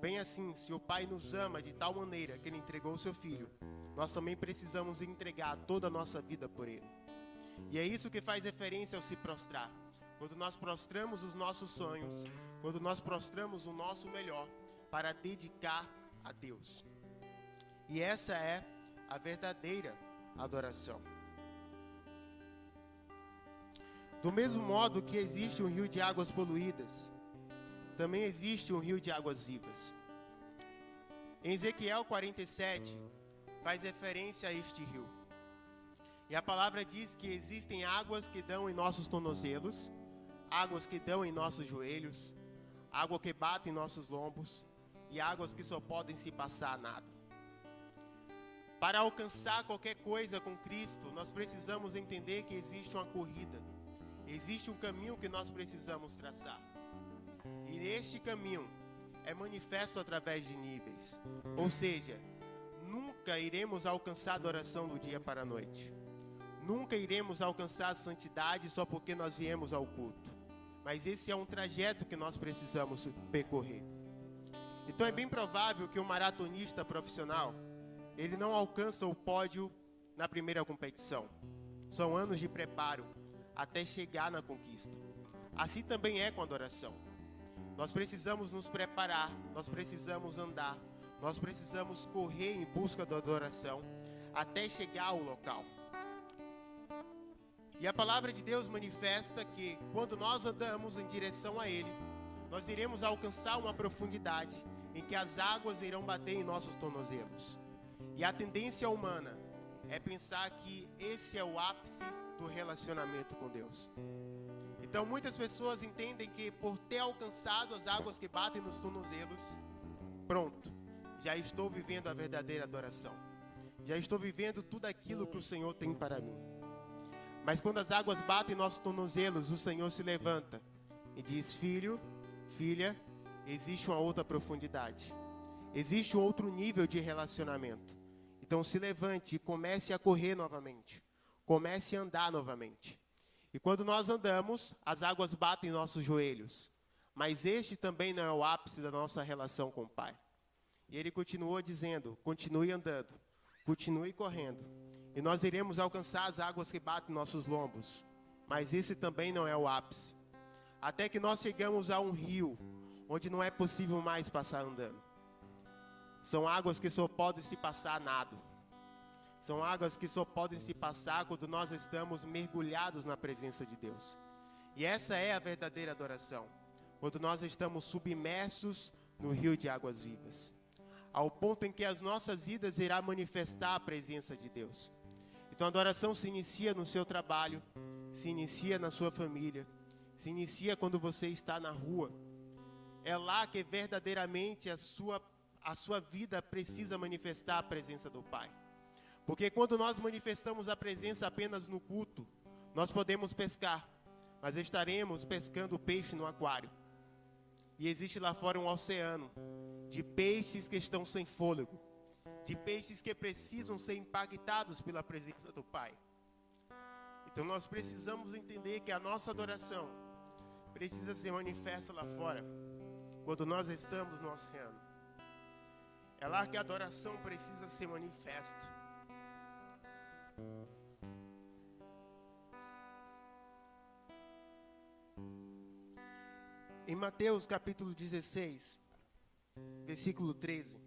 Bem assim, se o pai nos ama de tal maneira que ele entregou o seu filho, nós também precisamos entregar toda a nossa vida por ele. E é isso que faz referência ao se prostrar. Quando nós prostramos os nossos sonhos, quando nós prostramos o nosso melhor para dedicar a Deus. E essa é a verdadeira adoração. Do mesmo modo que existe um rio de águas poluídas, também existe um rio de águas vivas. Em Ezequiel 47, faz referência a este rio. E a palavra diz que existem águas que dão em nossos tornozelos, águas que dão em nossos joelhos, água que bate em nossos lombos e águas que só podem se passar a nado. Para alcançar qualquer coisa com Cristo, nós precisamos entender que existe uma corrida. Existe um caminho que nós precisamos traçar. E este caminho é manifesto através de níveis. Ou seja, nunca iremos alcançar a adoração do dia para a noite. Nunca iremos alcançar a santidade só porque nós viemos ao culto. Mas esse é um trajeto que nós precisamos percorrer. Então é bem provável que um maratonista profissional, ele não alcança o pódio na primeira competição. São anos de preparo até chegar na conquista. Assim também é com a adoração. Nós precisamos nos preparar, nós precisamos andar, nós precisamos correr em busca da adoração até chegar ao local. E a palavra de Deus manifesta que quando nós andamos em direção a Ele, nós iremos alcançar uma profundidade em que as águas irão bater em nossos tornozelos. E a tendência humana é pensar que esse é o ápice do relacionamento com Deus. Então muitas pessoas entendem que por ter alcançado as águas que batem nos tornozelos, pronto, já estou vivendo a verdadeira adoração. Já estou vivendo tudo aquilo que o Senhor tem para mim. Mas quando as águas batem em nossos tornozelos, o Senhor se levanta e diz: filho, filha, existe uma outra profundidade. Existe um outro nível de relacionamento. Então se levante e comece a correr novamente. Comece a andar novamente. E quando nós andamos, as águas batem em nossos joelhos. Mas este também não é o ápice da nossa relação com o Pai. E ele continuou dizendo: continue andando, continue correndo. E nós iremos alcançar as águas que batem em nossos lombos. Mas esse também não é o ápice. Até que nós chegamos a um rio, onde não é possível mais passar andando. São águas que só podem se passar a nado. São águas que só podem se passar quando nós estamos mergulhados na presença de Deus. E essa é a verdadeira adoração. Quando nós estamos submersos no rio de águas vivas. Ao ponto em que as nossas vidas irá manifestar a presença de Deus. Então a adoração se inicia no seu trabalho, se inicia na sua família, se inicia quando você está na rua. É lá que verdadeiramente a sua vida precisa manifestar a presença do Pai. Porque quando nós manifestamos a presença apenas no culto, nós podemos pescar, mas estaremos pescando peixe no aquário. E existe lá fora um oceano de peixes que estão sem fôlego, de peixes que precisam ser impactados pela presença do Pai. Então nós precisamos entender que a nossa adoração precisa ser manifesta lá fora, quando nós estamos no oceano. É lá que a adoração precisa ser manifesta. Em Mateus capítulo 16, versículo 13,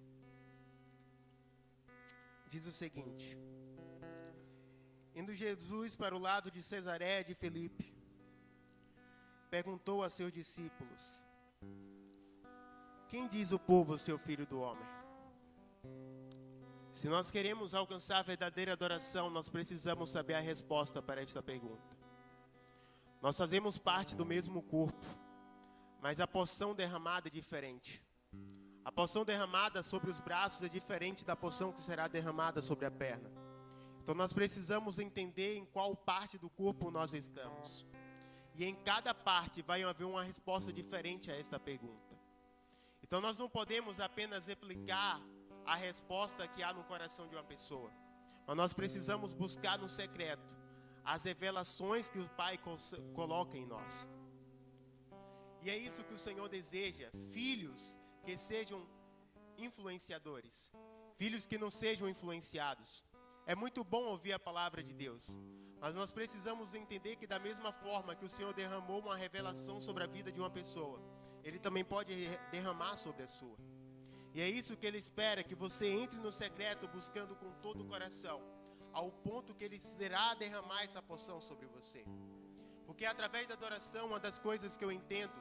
diz o seguinte: indo Jesus para o lado de Cesareia de Filipe, perguntou a seus discípulos: quem diz o povo ser o Filho do Homem? Se nós queremos alcançar a verdadeira adoração, nós precisamos saber a resposta para esta pergunta. Nós fazemos parte do mesmo corpo, mas a porção derramada é diferente. A porção derramada sobre os braços é diferente da porção que será derramada sobre a perna. Então nós precisamos entender em qual parte do corpo nós estamos. E em cada parte vai haver uma resposta diferente a esta pergunta. Então nós não podemos apenas replicar a resposta que há no coração de uma pessoa, mas nós precisamos buscar no secreto as revelações que o Pai coloca em nós. E é isso que o Senhor deseja, filhos que sejam influenciadores, filhos que não sejam influenciados. É muito bom ouvir a palavra de Deus, mas nós precisamos entender que da mesma forma que o Senhor derramou uma revelação sobre a vida de uma pessoa, Ele também pode derramar sobre a sua. E é isso que Ele espera, que você entre no secreto buscando com todo o coração, ao ponto que Ele irá derramar essa porção sobre você. Porque através da adoração, uma das coisas que eu entendo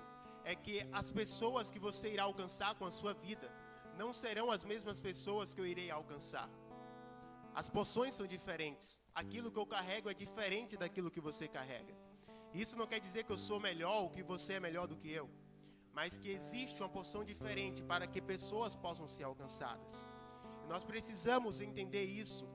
é que as pessoas que você irá alcançar com a sua vida não serão as mesmas pessoas que eu irei alcançar. As porções são diferentes. Aquilo que eu carrego é diferente daquilo que você carrega. Isso não quer dizer que eu sou melhor ou que você é melhor do que eu, mas que existe uma porção diferente para que pessoas possam ser alcançadas. E nós precisamos entender isso,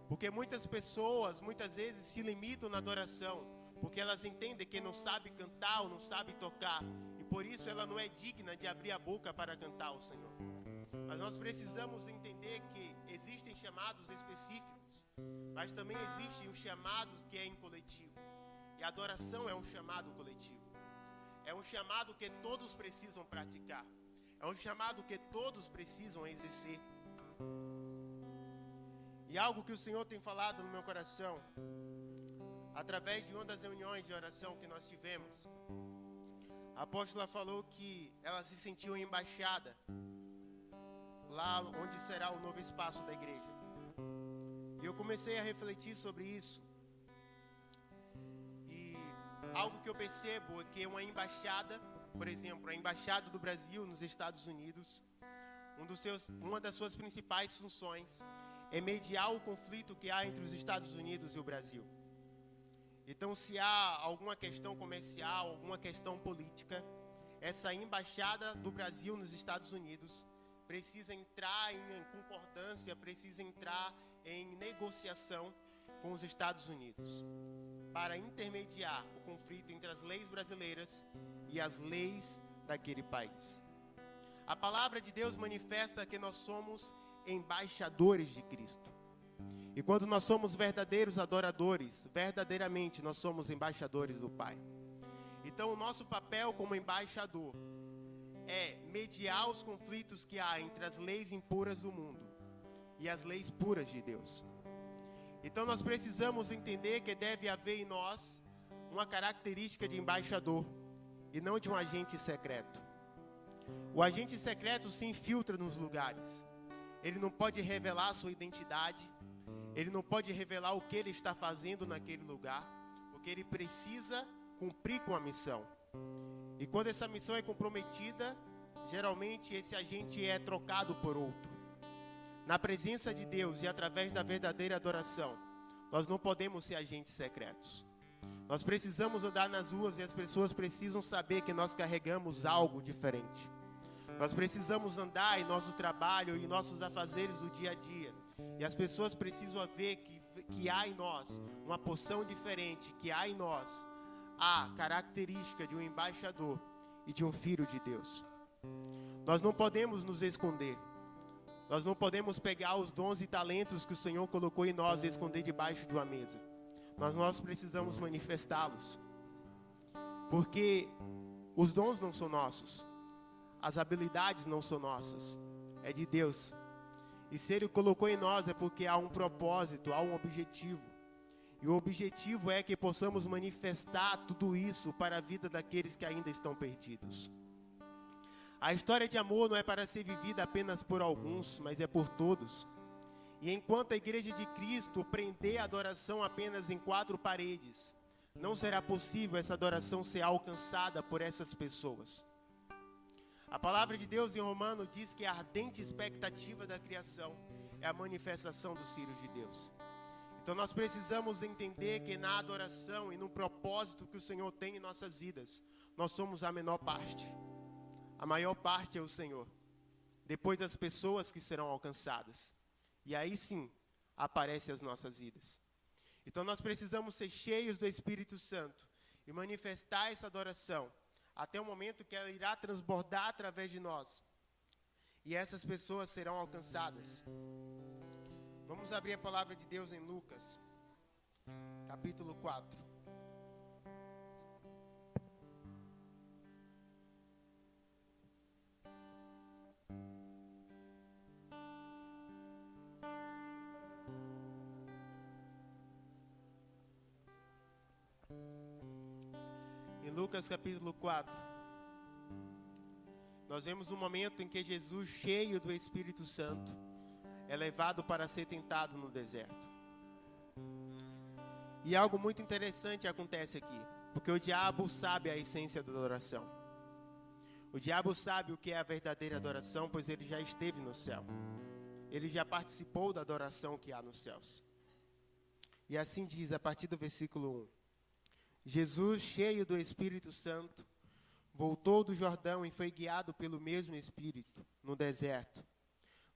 porque muitas pessoas, muitas vezes, se limitam na adoração, porque elas entendem que não sabe cantar ou não sabe tocar, e por isso ela não é digna de abrir a boca para cantar ao Senhor. Mas nós precisamos entender que existem chamados específicos, mas também existe um chamado que é em coletivo. E a adoração é um chamado coletivo. É um chamado que todos precisam praticar. É um chamado que todos precisam exercer. E algo que o Senhor tem falado no meu coração, através de uma das reuniões de oração que nós tivemos, a apóstola falou que ela se sentiu embaixada lá onde será o novo espaço da igreja. E eu comecei a refletir sobre isso. E algo que eu percebo é que uma embaixada, por exemplo, a embaixada do Brasil nos Estados Unidos, uma das suas principais funções é mediar o conflito que há entre os Estados Unidos e o Brasil. Então, se há alguma questão comercial, alguma questão política, essa embaixada do Brasil nos Estados Unidos precisa entrar em concordância, precisa entrar em negociação com os Estados Unidos, para intermediar o conflito entre as leis brasileiras e as leis daquele país. A palavra de Deus manifesta que nós somos embaixadores de Cristo. E quando nós somos verdadeiros adoradores, verdadeiramente nós somos embaixadores do Pai. Então o nosso papel como embaixador é mediar os conflitos que há entre as leis impuras do mundo e as leis puras de Deus. Então nós precisamos entender que deve haver em nós uma característica de embaixador e não de um agente secreto. O agente secreto se infiltra nos lugares. Ele não pode revelar a sua identidade, ele não pode revelar o que ele está fazendo naquele lugar, porque ele precisa cumprir com a missão. E quando essa missão é comprometida, geralmente esse agente é trocado por outro. Na presença de Deus e através da verdadeira adoração, nós não podemos ser agentes secretos. Nós precisamos andar nas ruas e as pessoas precisam saber que nós carregamos algo diferente. Nós precisamos andar em nosso trabalho e em nossos afazeres do dia a dia. E as pessoas precisam ver que há em nós uma porção diferente, que há em nós a característica de um embaixador e de um filho de Deus. Nós não podemos nos esconder. Nós não podemos pegar os dons e talentos que o Senhor colocou em nós e esconder debaixo de uma mesa. Nós precisamos manifestá-los. Porque os dons não são nossos. As habilidades não são nossas. É de Deus. E se Ele colocou em nós é porque há um propósito, há um objetivo. E o objetivo é que possamos manifestar tudo isso para a vida daqueles que ainda estão perdidos. A história de amor não é para ser vivida apenas por alguns, mas é por todos. E enquanto a igreja de Cristo prender a adoração apenas em 4 paredes, não será possível essa adoração ser alcançada por essas pessoas. A palavra de Deus em Romanos diz que a ardente expectativa da criação é a manifestação dos filhos de Deus. Então nós precisamos entender que na adoração e no propósito que o Senhor tem em nossas vidas, nós somos a menor parte. A maior parte é o Senhor. Depois as pessoas que serão alcançadas. E aí sim, aparecem as nossas vidas. Então nós precisamos ser cheios do Espírito Santo e manifestar essa adoração até o momento que ela irá transbordar através de nós. E essas pessoas serão alcançadas. Vamos abrir a palavra de Deus em Lucas, capítulo 4. Em Lucas capítulo 4, nós vemos um momento em que Jesus, cheio do Espírito Santo, é levado para ser tentado no deserto. E algo muito interessante acontece aqui, porque o diabo sabe a essência da adoração. O diabo sabe o que é a verdadeira adoração, pois ele já esteve no céu. Ele já participou da adoração que há nos céus. E assim diz a partir do versículo 1. Jesus, cheio do Espírito Santo, voltou do Jordão e foi guiado pelo mesmo Espírito no deserto,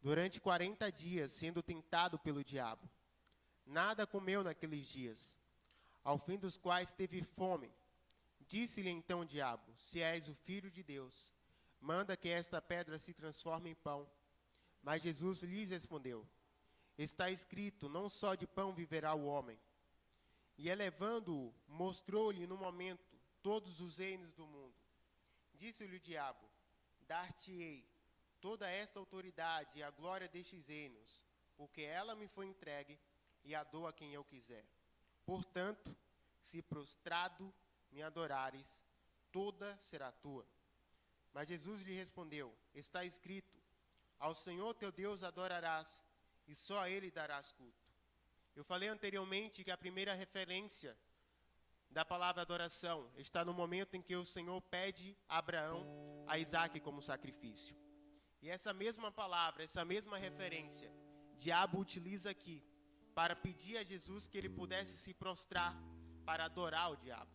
durante 40 dias, sendo tentado pelo diabo. Nada comeu naqueles dias, ao fim dos quais teve fome. Disse-lhe então o diabo: se és o Filho de Deus, manda que esta pedra se transforme em pão. Mas Jesus lhes respondeu: está escrito, não só de pão viverá o homem. E elevando-o, mostrou-lhe no momento todos os reinos do mundo. Disse-lhe o diabo: dar-te-ei toda esta autoridade e a glória destes reinos, porque ela me foi entregue e a dou a quem eu quiser. Portanto, se prostrado me adorares, toda será tua. Mas Jesus lhe respondeu: está escrito, ao Senhor teu Deus adorarás, e só a Ele darás culto. Eu falei anteriormente que a primeira referência da palavra adoração está no momento em que o Senhor pede a Abraão a Isaque como sacrifício. E essa mesma palavra, essa mesma referência, diabo utiliza aqui para pedir a Jesus que ele pudesse se prostrar para adorar o diabo.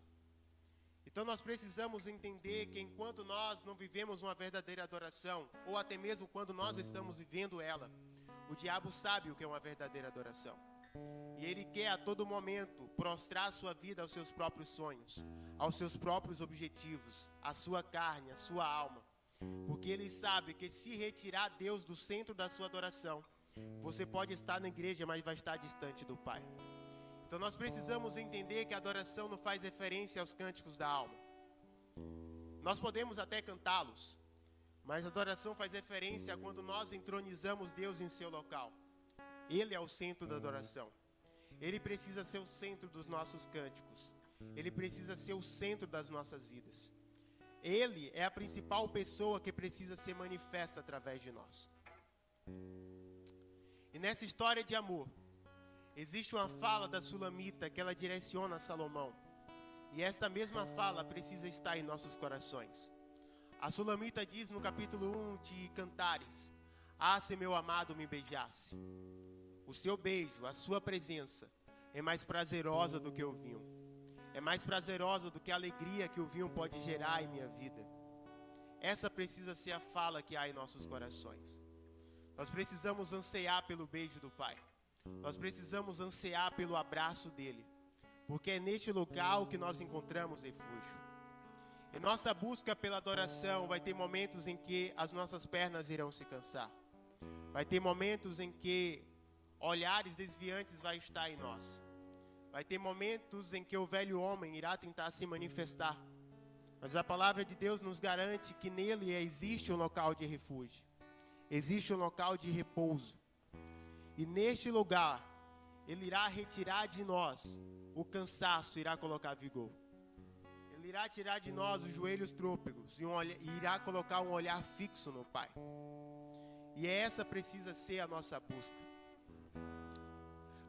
Então nós precisamos entender que enquanto nós não vivemos uma verdadeira adoração, ou até mesmo quando nós estamos vivendo ela, o diabo sabe o que é uma verdadeira adoração. E ele quer a todo momento prostrar a sua vida aos seus próprios sonhos, aos seus próprios objetivos, à sua carne, à sua alma. Porque ele sabe que se retirar Deus do centro da sua adoração, você pode estar na igreja, mas vai estar distante do Pai. Então nós precisamos entender que a adoração não faz referência aos cânticos da alma. Nós podemos até cantá-los, mas a adoração faz referência a quando nós entronizamos Deus em seu local. Ele é o centro da adoração. Ele precisa ser o centro dos nossos cânticos. Ele precisa ser o centro das nossas vidas. Ele é a principal pessoa que precisa ser manifesta através de nós. E nessa história de amor, existe uma fala da Sulamita que ela direciona a Salomão. E esta mesma fala precisa estar em nossos corações. A Sulamita diz no capítulo 1 de Cantares: ah, se meu amado me beijasse. O seu beijo, a sua presença, é mais prazerosa do que o vinho. É mais prazerosa do que a alegria que o vinho pode gerar em minha vida. Essa precisa ser a fala que há em nossos corações. Nós precisamos ansiar pelo beijo do Pai. Nós precisamos ansiar pelo abraço dele. Porque é neste lugar que nós encontramos refúgio. Em nossa busca pela adoração, vai ter momentos em que as nossas pernas irão se cansar. Vai ter momentos em que olhares desviantes vai estar em nós. Vai ter momentos em que o velho homem irá tentar se manifestar. Mas a palavra de Deus nos garante que nele existe um local de refúgio. Existe um local de repouso. E neste lugar, ele irá retirar de nós o cansaço, irá colocar vigor. Ele irá tirar de nós os joelhos trôpegos e irá colocar um olhar fixo no Pai. E essa precisa ser a nossa busca.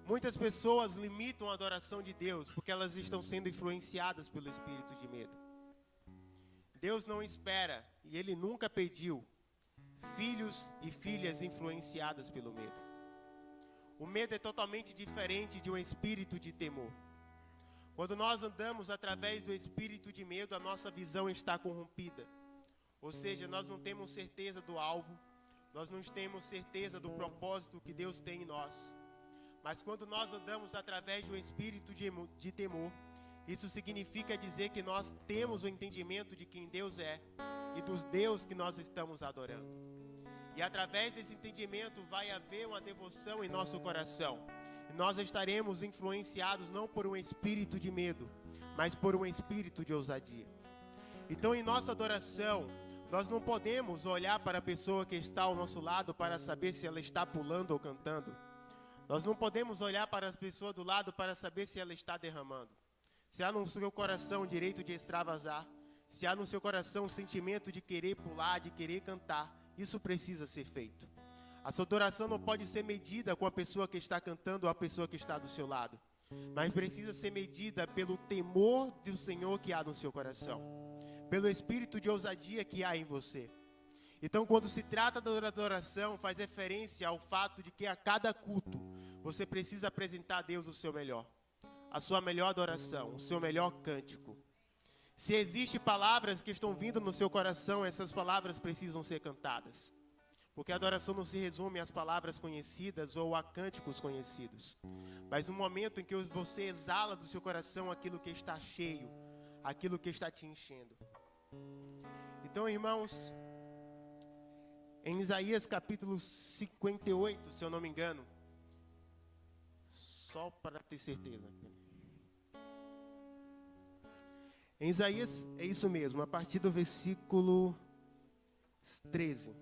Muitas pessoas limitam a adoração de Deus porque elas estão sendo influenciadas pelo espírito de medo. Deus não espera, e Ele nunca pediu, filhos e filhas influenciadas pelo medo. O medo é totalmente diferente de um espírito de temor. Quando nós andamos através do espírito de medo, a nossa visão está corrompida. Ou seja, nós não temos certeza do alvo, nós não temos certeza do propósito que Deus tem em nós. Mas quando nós andamos através de um espírito de temor, isso significa dizer que nós temos o entendimento de quem Deus é e dos Deus que nós estamos adorando. E através desse entendimento vai haver uma devoção em nosso coração. E nós estaremos influenciados não por um espírito de medo, mas por um espírito de ousadia. Então, em nossa adoração, nós não podemos olhar para a pessoa que está ao nosso lado para saber se ela está pulando ou cantando. Nós não podemos olhar para a pessoa do lado para saber se ela está derramando. Se há no seu coração o direito de extravasar, se há no seu coração o sentimento de querer pular, de querer cantar, isso precisa ser feito. A sua adoração não pode ser medida com a pessoa que está cantando ou a pessoa que está do seu lado, mas precisa ser medida pelo temor do Senhor que há no seu coração, pelo espírito de ousadia que há em você. Então, quando se trata da adoração, faz referência ao fato de que a cada culto você precisa apresentar a Deus o seu melhor, a sua melhor adoração, o seu melhor cântico. Se existem palavras que estão vindo no seu coração, essas palavras precisam ser cantadas. Porque a adoração não se resume às palavras conhecidas ou a cânticos conhecidos. Mas no momento em que você exala do seu coração aquilo que está cheio, aquilo que está te enchendo. Então, irmãos, em Isaías capítulo 58, se eu não me engano, só para ter certeza. Em Isaías, é isso mesmo, a partir do versículo 13.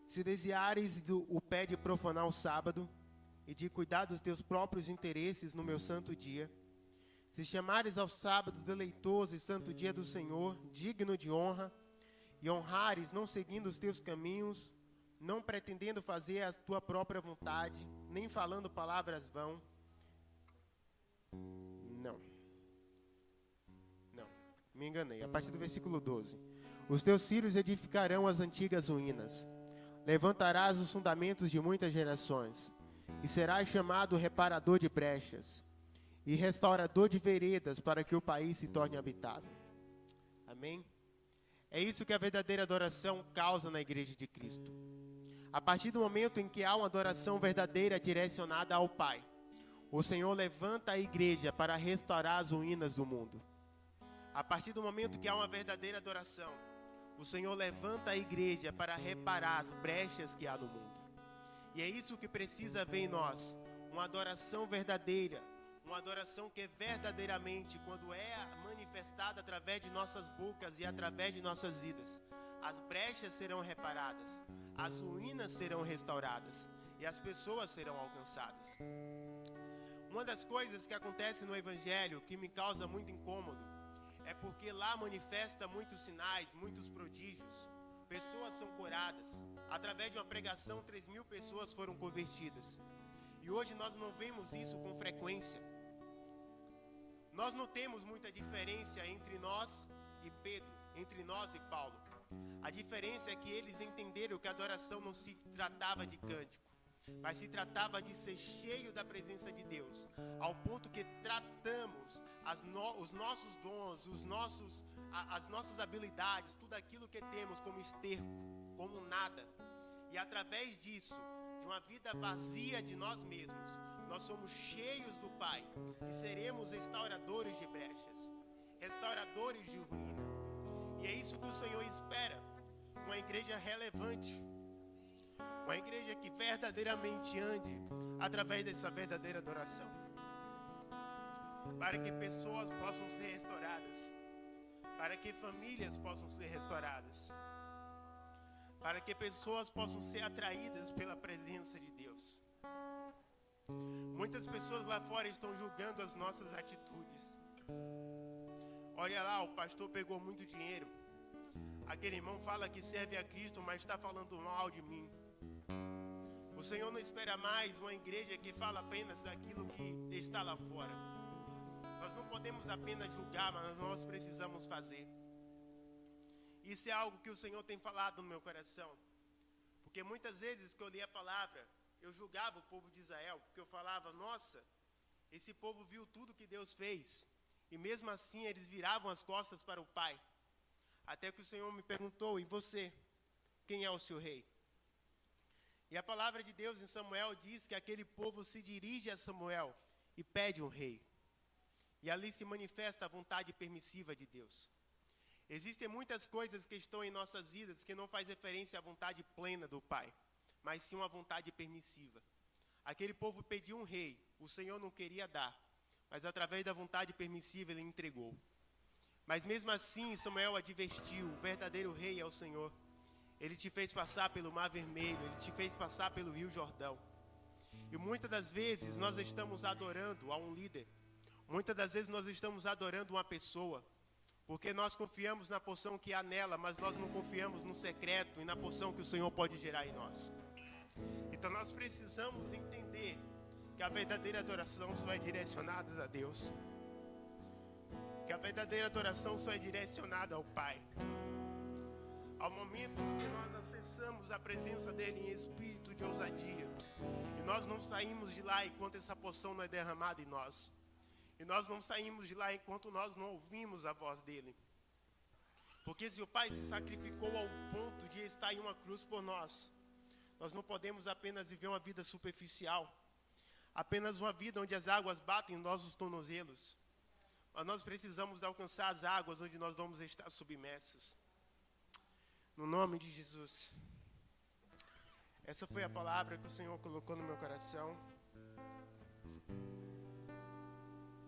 Se desviares o pé de profanar o sábado, e de cuidar dos teus próprios interesses no meu santo dia, se chamares ao sábado deleitoso e santo dia do Senhor, digno de honra, e honrares não seguindo os teus caminhos, não pretendendo fazer a tua própria vontade, nem falando palavras vãs. Me enganei. A partir do versículo 12. Os teus filhos edificarão as antigas ruínas. Levantarás os fundamentos de muitas gerações. E serás chamado reparador de brechas. E restaurador de veredas para que o país se torne habitável. Amém? É isso que a verdadeira adoração causa na igreja de Cristo. A partir do momento em que há uma adoração verdadeira direcionada ao Pai, o Senhor levanta a igreja para restaurar as ruínas do mundo. A partir do momento que há uma verdadeira adoração, o Senhor levanta a igreja para reparar as brechas que há no mundo. E é isso que precisa haver em nós, uma adoração verdadeira, uma adoração que verdadeiramente, quando é manifestada através de nossas bocas e através de nossas vidas, as brechas serão reparadas, as ruínas serão restauradas e as pessoas serão alcançadas. Uma das coisas que acontece no Evangelho que me causa muito incômodo é porque lá manifesta muitos sinais, muitos prodígios. Pessoas são curadas. Através de uma pregação, 3.000 pessoas foram convertidas. E hoje nós não vemos isso com frequência. Nós não temos muita diferença entre nós e Pedro, entre nós e Paulo. A diferença é que eles entenderam que a adoração não se tratava de cântico, mas se tratava de ser cheio da presença de Deus, ao ponto que tratamos os nossos dons, as nossas habilidades, tudo aquilo que temos como esterco, como nada. E através disso, de uma vida vazia de nós mesmos, nós somos cheios do Pai e seremos restauradores de brechas, restauradores de ruína. E é isso que o Senhor espera, uma igreja relevante, uma igreja que verdadeiramente ande através dessa verdadeira adoração, para que pessoas possam ser restauradas, para que famílias possam ser restauradas, para que pessoas possam ser atraídas pela presença de Deus. Muitas pessoas lá fora estão julgando as nossas atitudes. Olha lá, o pastor pegou muito dinheiro. Aquele irmão fala que serve a Cristo, mas está falando mal de mim. O Senhor não espera mais uma igreja que fala apenas daquilo que está lá fora. Nós não podemos apenas julgar, mas nós precisamos fazer. Isso é algo que o Senhor tem falado no meu coração. Porque muitas vezes que eu li a palavra, eu julgava o povo de Israel, porque eu falava, nossa, esse povo viu tudo que Deus fez, e mesmo assim eles viravam as costas para o Pai. Até que o Senhor me perguntou, e você, quem é o seu rei? E a palavra de Deus em Samuel diz que aquele povo se dirige a Samuel e pede um rei. E ali se manifesta a vontade permissiva de Deus. Existem muitas coisas que estão em nossas vidas que não faz referência à vontade plena do Pai, mas sim uma vontade permissiva. Aquele povo pediu um rei, o Senhor não queria dar, mas através da vontade permissiva ele entregou. Mas mesmo assim Samuel advertiu, o verdadeiro rei é o Senhor. Ele te fez passar pelo Mar Vermelho, ele te fez passar pelo Rio Jordão. E muitas das vezes nós estamos adorando a um líder, muitas das vezes nós estamos adorando uma pessoa, porque nós confiamos na porção que há nela, mas nós não confiamos no secreto e na porção que o Senhor pode gerar em nós. Então nós precisamos entender que a verdadeira adoração só é direcionada a Deus. Que a verdadeira adoração só é direcionada ao Pai. Ao momento que nós acessamos a presença dEle em espírito de ousadia, e nós não saímos de lá enquanto essa porção não é derramada em nós. E nós não saímos de lá enquanto nós não ouvimos a voz dEle. Porque se o Pai se sacrificou ao ponto de estar em uma cruz por nós, nós não podemos apenas viver uma vida superficial, apenas uma vida onde as águas batem em nossos tornozelos. Mas nós precisamos alcançar as águas onde nós vamos estar submersos. No nome de Jesus. Essa foi a palavra que o Senhor colocou no meu coração.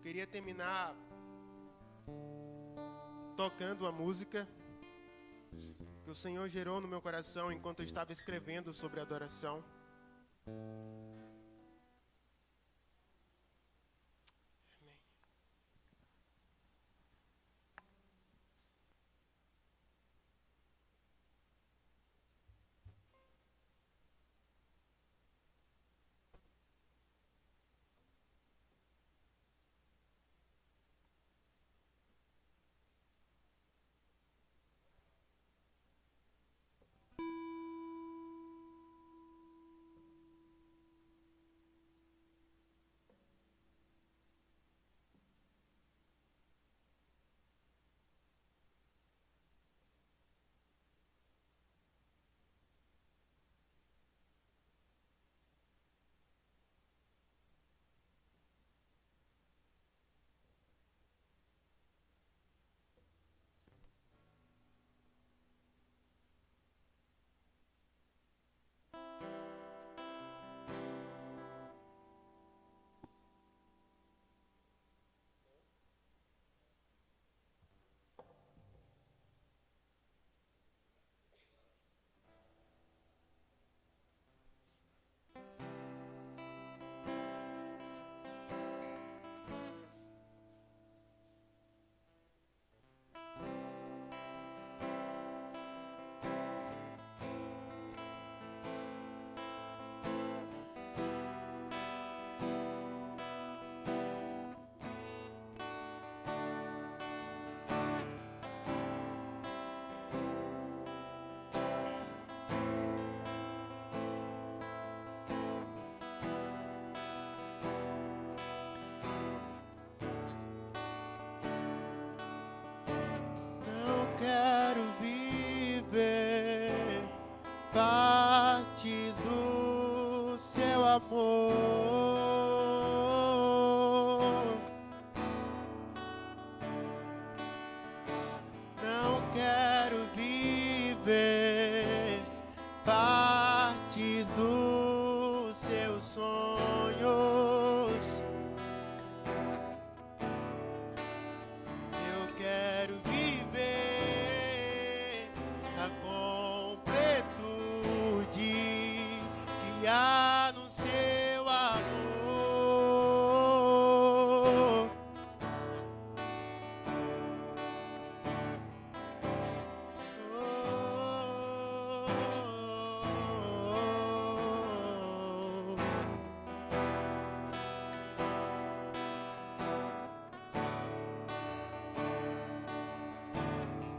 Queria terminar tocando a música que o Senhor gerou no meu coração enquanto eu estava escrevendo sobre adoração. Amém. Quero viver partes do seu amor. Não quero viver partes dos seus sonhos. Eu quero viver a completude que há no seu amor.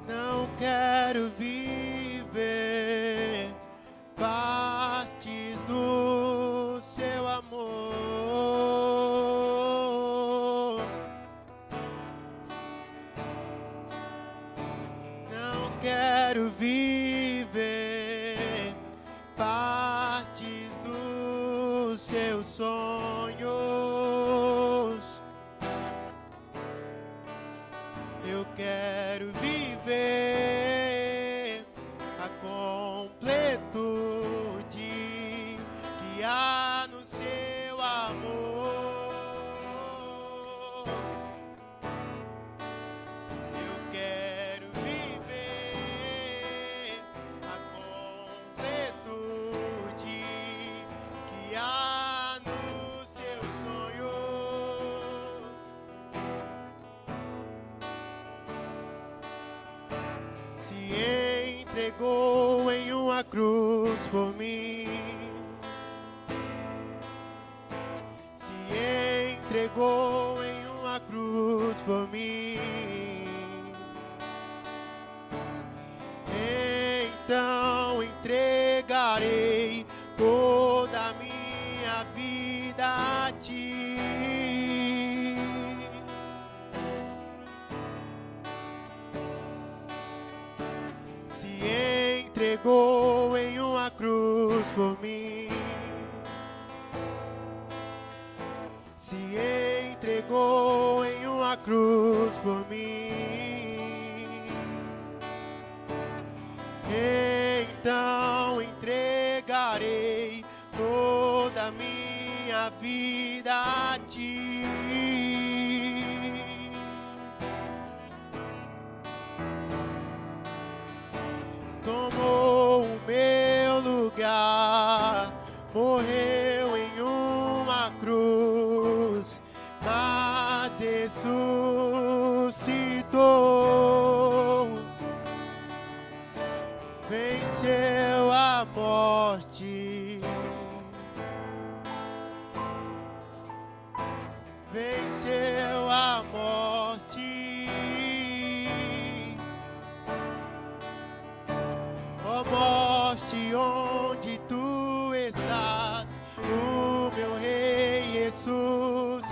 Não quero viver partes do quero viver partes dos seus sonhos. Eu quero viver a completude que há no seu amor. Eu quero viver a completude que há nos seus sonhos. Se entregou em uma cruz por mim, se entregou em uma cruz por mim, então entregarei toda a minha vida a ti. Se entregou em uma cruz por mim, se entregou em uma cruz por mim, então entregarei toda a minha vida a ti. Tomou o meu lugar, morreu em uma cruz, mas ressuscitou, venceu a morte, venceu a morte. Ó morte, onde tu estás? O meu rei ressuscitou.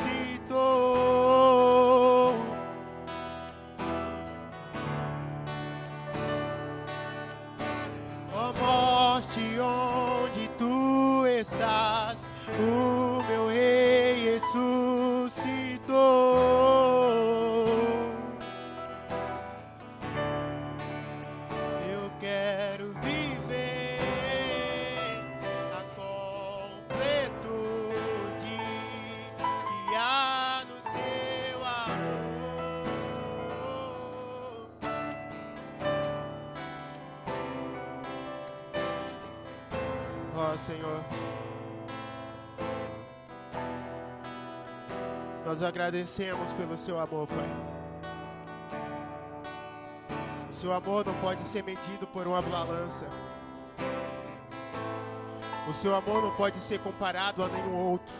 Ó morte, onde tu estás? O meu rei ressuscitou. Eu quero viver a completude que há no seu amor. Ó Senhor, nós agradecemos pelo seu amor, Pai. O seu amor não pode ser medido por uma balança. O seu amor não pode ser comparado a nenhum outro.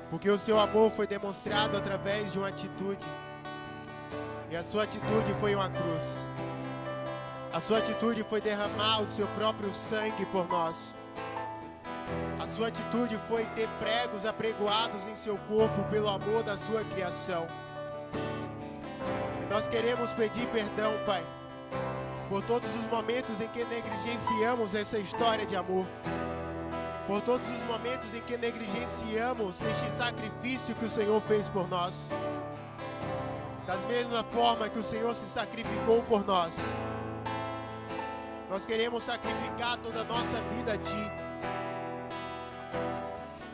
Porque o seu amor foi demonstrado através de uma atitude. E a sua atitude foi uma cruz. A sua atitude foi derramar o seu próprio sangue por nós. A sua atitude foi ter pregos apregoados em seu corpo pelo amor da sua criação. Nós queremos pedir perdão, Pai, por todos os momentos em que negligenciamos essa história de amor. Por todos os momentos em que negligenciamos este sacrifício que o Senhor fez por nós. Da mesma forma que o Senhor se sacrificou por nós, nós queremos sacrificar toda a nossa vida a Ti.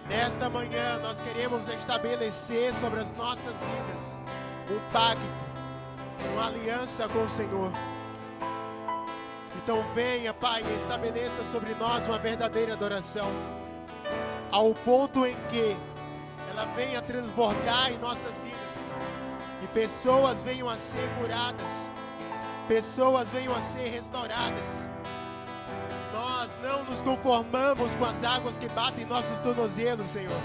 Nesta manhã nós queremos estabelecer sobre as nossas vidas um pacto, uma aliança com o Senhor. Então venha, Pai, e estabeleça sobre nós uma verdadeira adoração, ao ponto em que ela venha transbordar em nossas vidas e pessoas venham a ser curadas, pessoas venham a ser restauradas. Nós não nos conformamos com as águas que batem em nossos tornozelos, Senhor.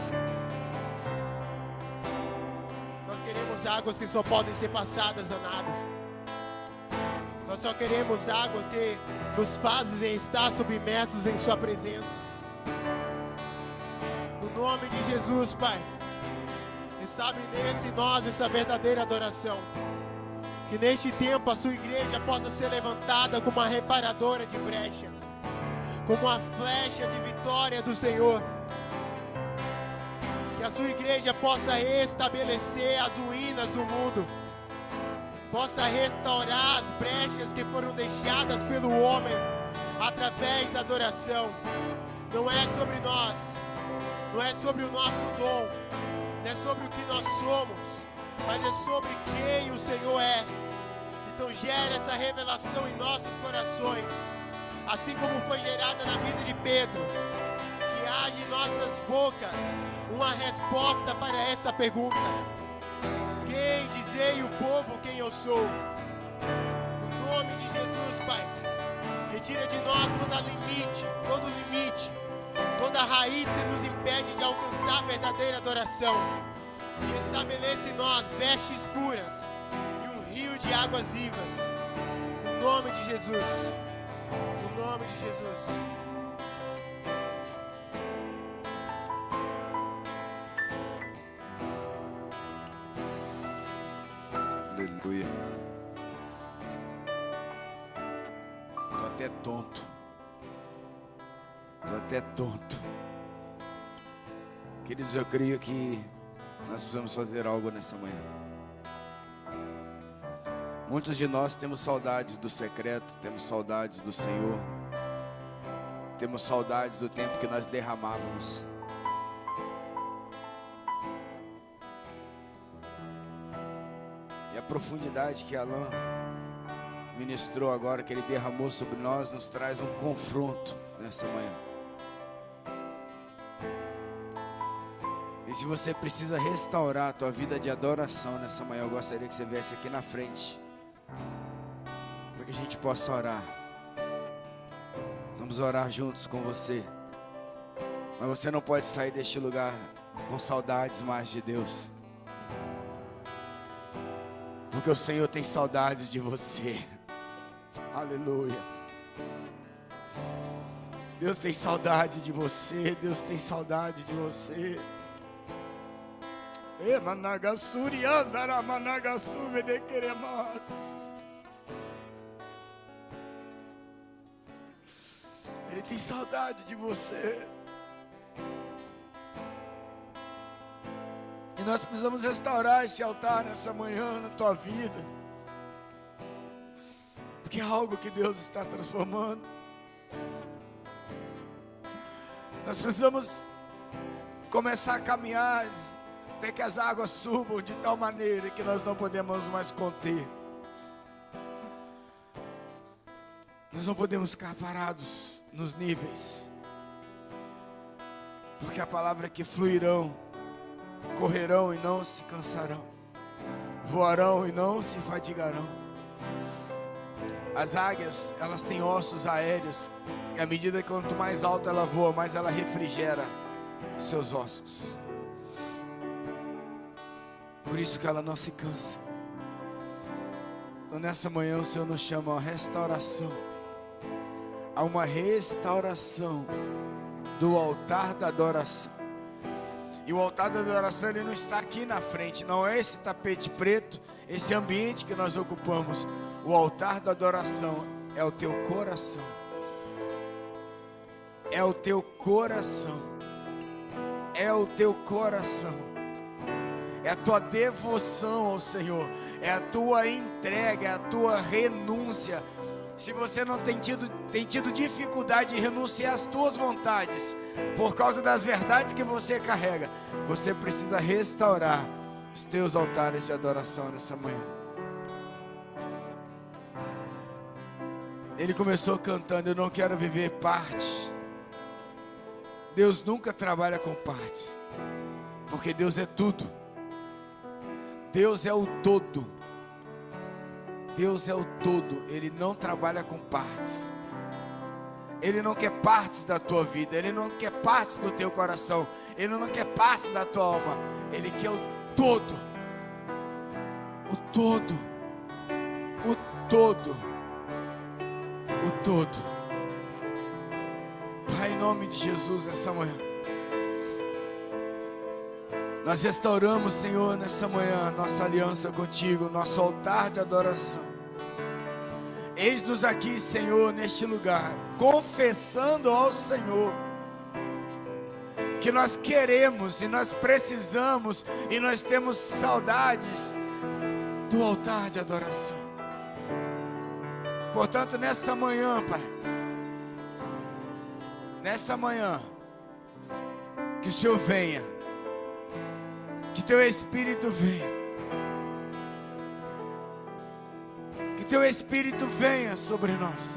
Nós queremos águas que só podem ser passadas a nado. Nós só queremos águas que nos fazem estar submersos em Sua presença. No nome de Jesus, Pai, estabeleça em nós essa verdadeira adoração. Que neste tempo a sua igreja possa ser levantada como uma reparadora de brecha, como uma flecha de vitória do Senhor. Que a sua igreja possa restabelecer as ruínas do mundo, possa restaurar as brechas que foram deixadas pelo homem através da adoração. Não é sobre nós, não é sobre o nosso dom, não é sobre o que nós somos, mas é sobre quem o Senhor é. Então gera essa revelação em nossos corações, assim como foi gerada na vida de Pedro. Que haja em nossas bocas uma resposta para essa pergunta: quem dizei o povo quem eu sou? No nome de Jesus, Pai, retira de nós todo limite, toda raiz que nos impede de alcançar a verdadeira adoração. E estabeleça em nós vestes puras e um rio de águas vivas. No nome de Jesus. No nome de Jesus. Aleluia. Tô até tonto. Tô até tonto. Queridos, eu creio que nós precisamos fazer algo nessa manhã. Muitos de nós temos saudades do secreto, temos saudades do Senhor, temos saudades do tempo que nós derramávamos. E a profundidade que Alan ministrou agora, que ele derramou sobre nós, nos traz um confronto nessa manhã. E se você precisa restaurar a tua vida de adoração nessa manhã, eu gostaria que você viesse aqui na frente, para que a gente possa orar. Vamos orar juntos com você. Mas você não pode sair deste lugar com saudades mais de Deus, porque o Senhor tem saudades de você. Aleluia. Deus tem saudade de você. Deus tem saudade de você. Ele tem saudade de você. E nós precisamos restaurar esse altar nessa manhã na tua vida, porque é algo que Deus está transformando. Nós precisamos começar a caminhar até que as águas subam de tal maneira que nós não podemos mais conter. Nós não podemos ficar parados nos níveis, porque a palavra é que fluirão, correrão e não se cansarão, voarão e não se fadigarão. As águias, elas têm ossos aéreos, e à medida que quanto mais alto ela voa, mais ela refrigera os seus ossos. Por isso que ela não se cansa. Então nessa manhã o Senhor nos chama a uma restauração, a uma restauração do altar da adoração. E o altar da adoração, ele não está aqui na frente, não é esse tapete preto, esse ambiente que nós ocupamos. O altar da adoração é o teu coração. É o teu coração. É o teu coração. É a tua devoção ao Senhor, é a tua entrega, é a tua renúncia. Se você não tem tido dificuldade de renunciar às tuas vontades, por causa das verdades que você carrega, você precisa restaurar os teus altares de adoração nessa manhã. Ele começou cantando: eu não quero viver parte. Deus nunca trabalha com partes, porque Deus é tudo. Deus é o todo. Deus é o todo. Ele não trabalha com partes. Ele não quer partes da tua vida. Ele não quer partes do teu coração. Ele não quer partes da tua alma. Ele quer o todo. O todo. O todo. O todo. Pai, em nome de Jesus, essa manhã Nós restauramos, Senhor, nessa manhã, nossa aliança contigo, nosso altar de adoração. Eis-nos aqui, Senhor, neste lugar, confessando ao Senhor que nós queremos e nós precisamos e nós temos saudades do altar de adoração. Portanto, nessa manhã, Pai, nessa manhã, que o Senhor venha, que Teu Espírito venha, que Teu Espírito venha sobre nós,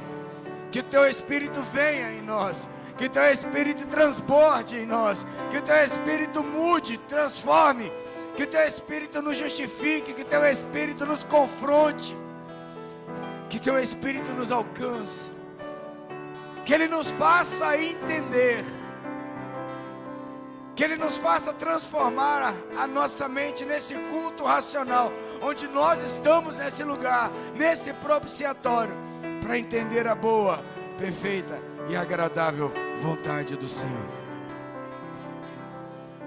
que o Teu Espírito venha em nós, que o Teu Espírito transborde em nós, que o Teu Espírito mude, transforme, que o Teu Espírito nos justifique, que o Teu Espírito nos confronte, que o Teu Espírito nos alcance, que Ele nos faça entender, que Ele nos faça transformar a nossa mente nesse culto racional, onde nós estamos nesse lugar, nesse propiciatório, para entender a boa, perfeita e agradável vontade do Senhor.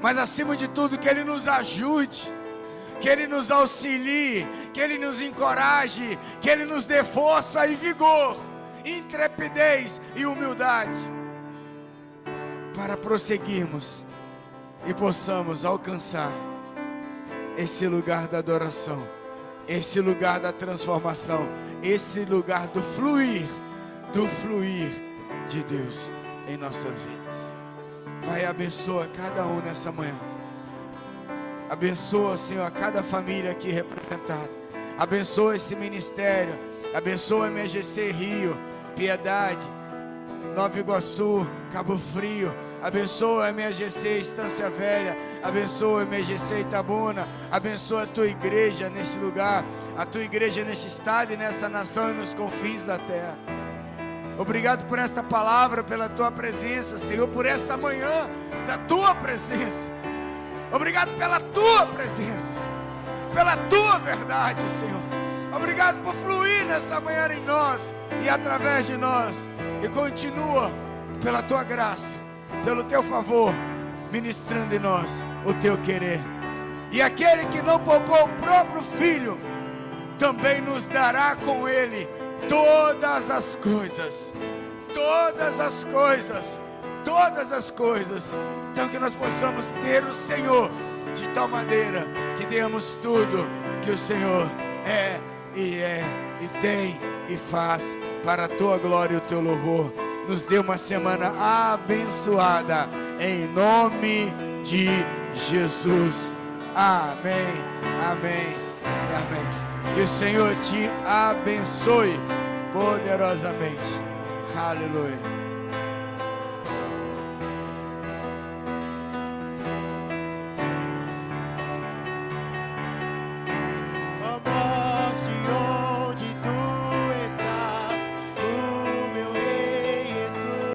Mas acima de tudo, que Ele nos ajude, que Ele nos auxilie, que Ele nos encoraje, que Ele nos dê força e vigor, intrepidez e humildade, para prosseguirmos e possamos alcançar esse lugar da adoração, esse lugar da transformação, esse lugar do fluir de Deus em nossas vidas. Pai, abençoa cada um nessa manhã. Abençoa, Senhor, cada família aqui representada. Abençoa esse ministério. Abençoa a MGC Rio, Piedade, Nova Iguaçu, Cabo Frio. Abençoa a MGC Estância Velha. Abençoa a MGC Itabuna. Abençoa a Tua igreja nesse lugar, a Tua igreja nesse estado e nessa nação e nos confins da terra. Obrigado por esta palavra, pela Tua presença, Senhor, por essa manhã da Tua presença. Obrigado pela Tua presença, pela Tua verdade, Senhor. Obrigado por fluir nessa manhã em nós e através de nós. E continua pela Tua graça, pelo Teu favor, ministrando em nós o Teu querer. E aquele que não poupou o próprio Filho, também nos dará com Ele todas as coisas, todas as coisas, todas as coisas. Então que nós possamos ter o Senhor de tal maneira que demos tudo que o Senhor é e tem e faz para a Tua glória e o Teu louvor. Nos dê uma semana abençoada em nome de Jesus. Amém, amém e amém. Que o Senhor te abençoe poderosamente. Aleluia.